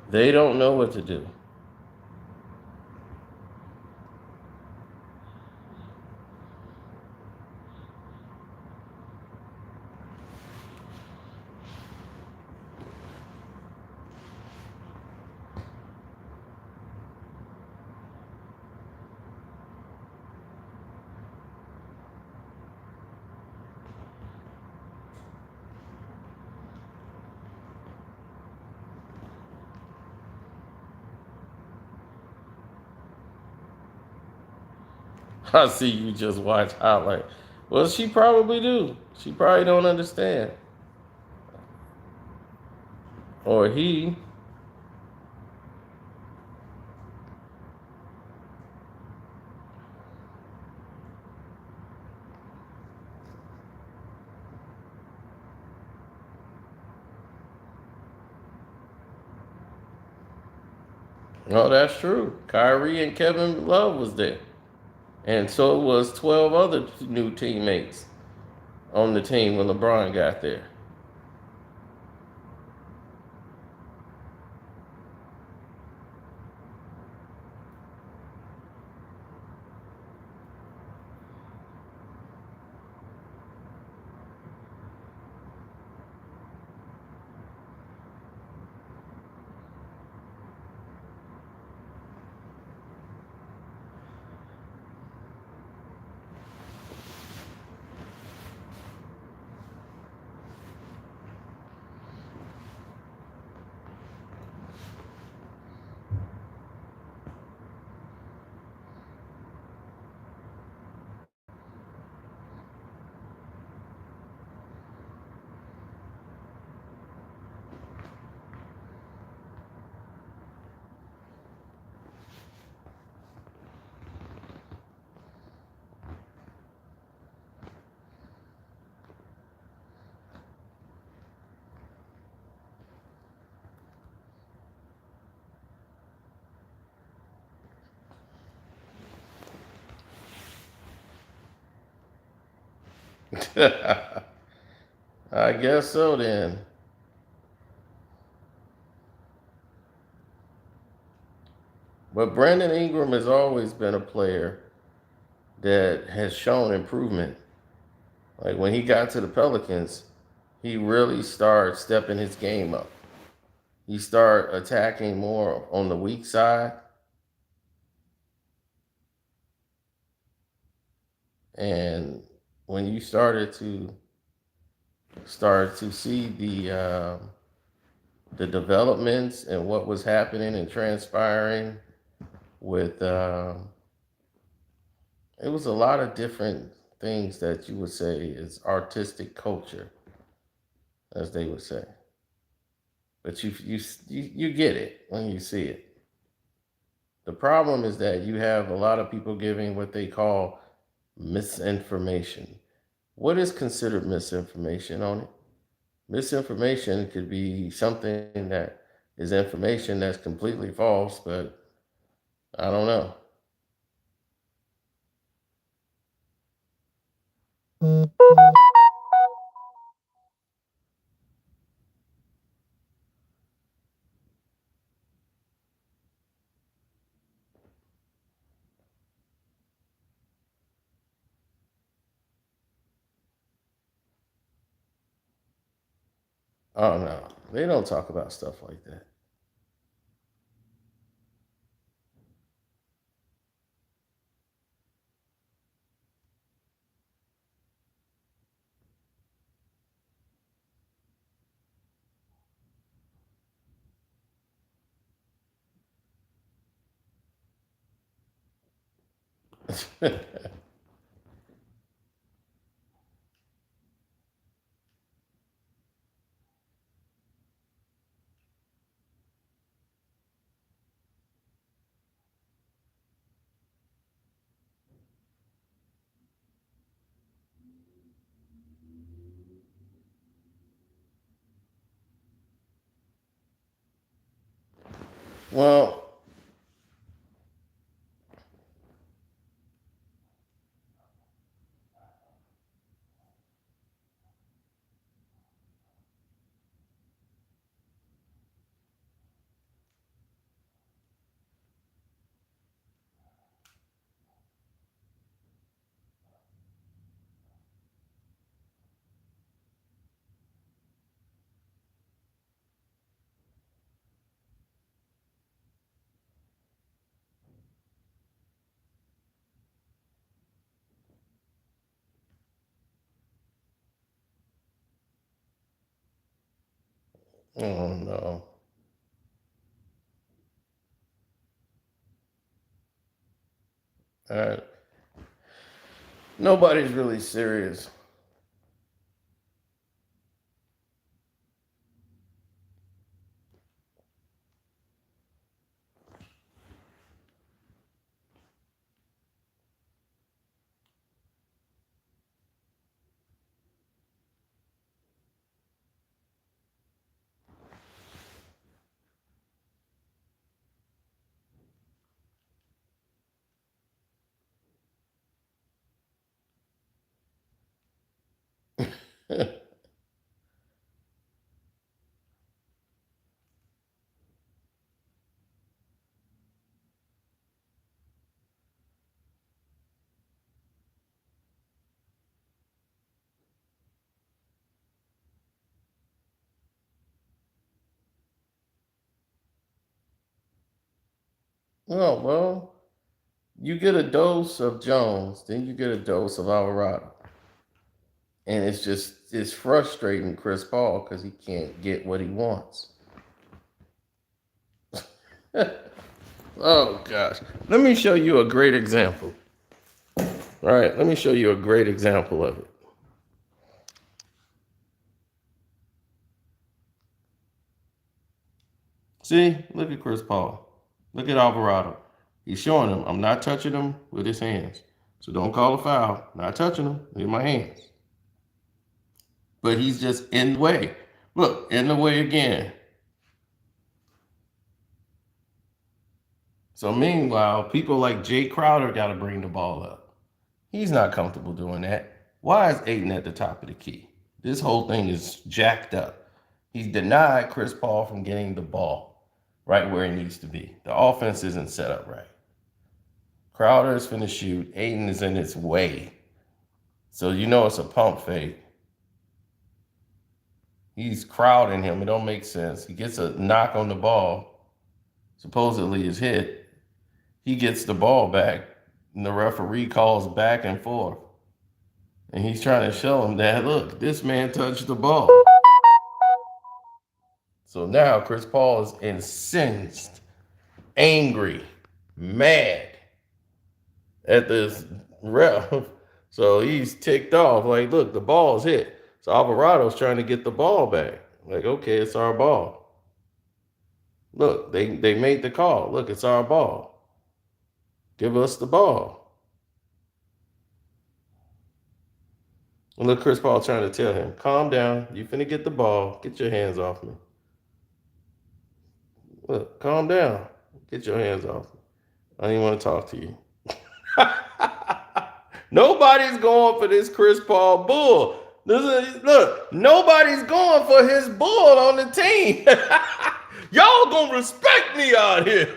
They don't know what to do. I see you just watch highlight. Well, she probably do. She probably don't understand. Or he. No, that's true. Kyrie and Kevin Love was there. And so was 12 other new teammates on the team when LeBron got there. I guess so then. But Brandon Ingram has always been a player that has shown improvement. Like when he got to the Pelicans, he really started stepping his game up. He started attacking more on the weak side. And when you started to see the developments and what was happening and transpiring with it was a lot of different things that you would say is artistic culture, as they would say. But you get it when you see it. The problem is that you have a lot of people giving what they call misinformation. What is considered misinformation on it? Misinformation could be something that is information that's completely false, but I don't know. Oh no, they don't talk about stuff like that. Well, oh no. Uh, Nobody's really serious. Oh well, you get a dose of Jones, then you get a dose of Alvarado, and it's frustrating Chris Paul because he can't get what he wants. Oh gosh, let me show you a great example. All right, let me show you a great example of it. See, look at Chris Paul. Look at Alvarado. He's showing him, I'm not touching him with his hands. So don't call a foul. Not touching him with my hands. But he's just in the way. Look, in the way again. So meanwhile, people like Jay Crowder got to bring the ball up. He's not comfortable doing that. Why is Aiden at the top of the key? This whole thing is jacked up. He's denied Chris Paul from getting the ball right where he needs to be. The offense isn't set up right. Crowder is finna shoot. Aiden is in his way. So you know it's a pump fake. He's crowding him. It don't make sense. He gets a knock on the ball. Supposedly is hit. He gets the ball back. And the referee calls back and forth. And he's trying to show him that, look, this man touched the ball. So now Chris Paul is incensed, angry, mad at this ref. So he's ticked off. Like, look, the ball's hit. So Alvarado's trying to get the ball back. Like, okay, it's our ball. Look, they made the call. Look, it's our ball. Give us the ball. And look, Chris Paul trying to tell him, calm down. You finna get the ball. Get your hands off me. Look, calm down. Get your hands off me. I don't even want to talk to you. Nobody's going for this Chris Paul bull. Look, nobody's going for his bull on the team. Y'all gonna respect me out here.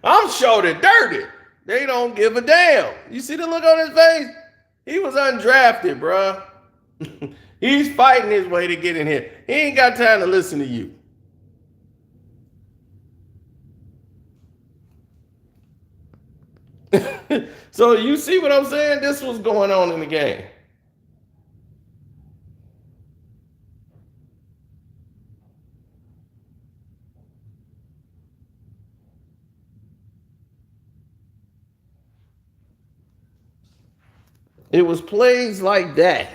I'm short and dirty. They don't give a damn. You see the look on his face? He was undrafted, bruh. He's fighting his way to get in here. He ain't got time to listen to you. So you see what I'm saying? This was going on in the game. It was plays like that.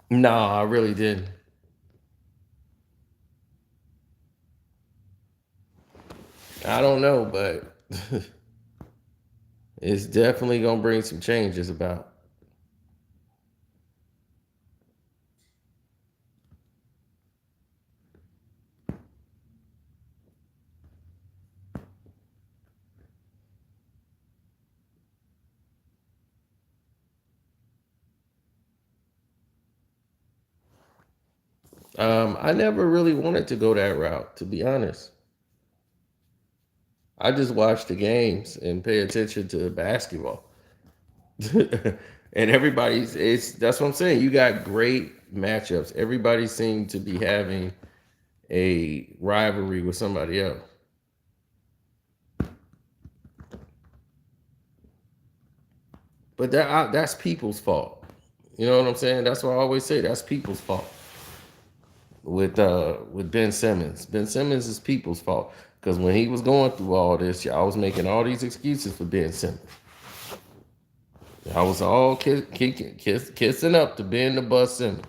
No, I really didn't. I don't know, but it's definitely gonna bring some changes about. I never really wanted to go that route, to be honest. I just watch the games and pay attention to basketball. And everybody's it's that's what I'm saying. You got great matchups. Everybody seemed to be having a rivalry with somebody else. But that's people's fault. You know what I'm saying? That's what I always say. That's people's fault. With Ben Simmons. Ben Simmons is people's fault. Because when he was going through all this, I was making all these excuses for Ben Simmons. I was all kissing up to Ben the Bus Simmons.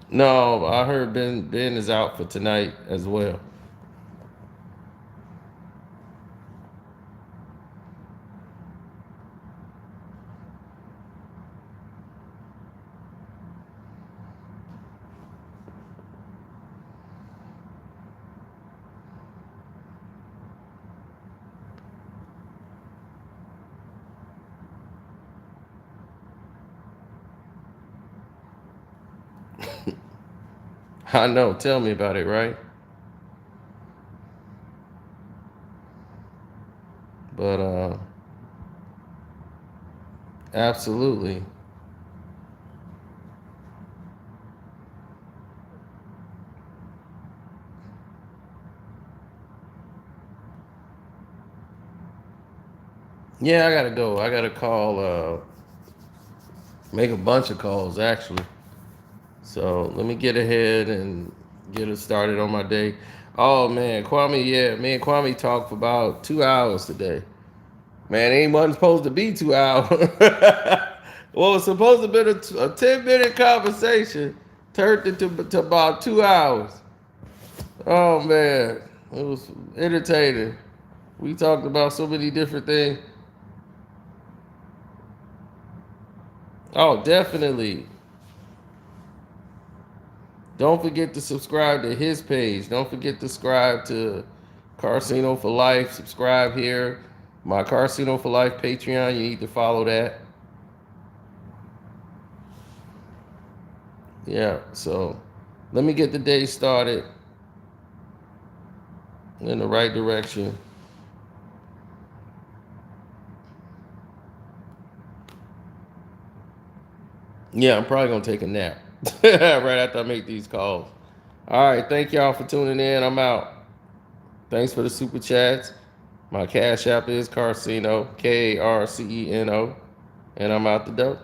No, I heard Ben is out for tonight as well. I know. Tell me about it, right? Absolutely. Yeah, I gotta go. I gotta call, make a bunch of calls actually. So let me get ahead and get it started on my day. Oh man, Kwame, yeah, me and Kwame talked for about 2 hours today. Man, ain't wasn't supposed to be 2 hours. Well, it's supposed to be a 10-minute conversation, turned into to about 2 hours. Oh man, it was entertaining. We talked about so many different things. Oh, definitely. Don't forget to subscribe to his page. Don't forget to subscribe to Carcino for Life. Subscribe here. My Carcino for Life Patreon. You need to follow that. Yeah, so let me get the day started in the right direction. Yeah, I'm probably gonna take a nap right after I make these calls. All right, thank y'all for tuning in. I'm out. Thanks for the super chats. My cash app is Carcino, Karceno, and I'm out the door.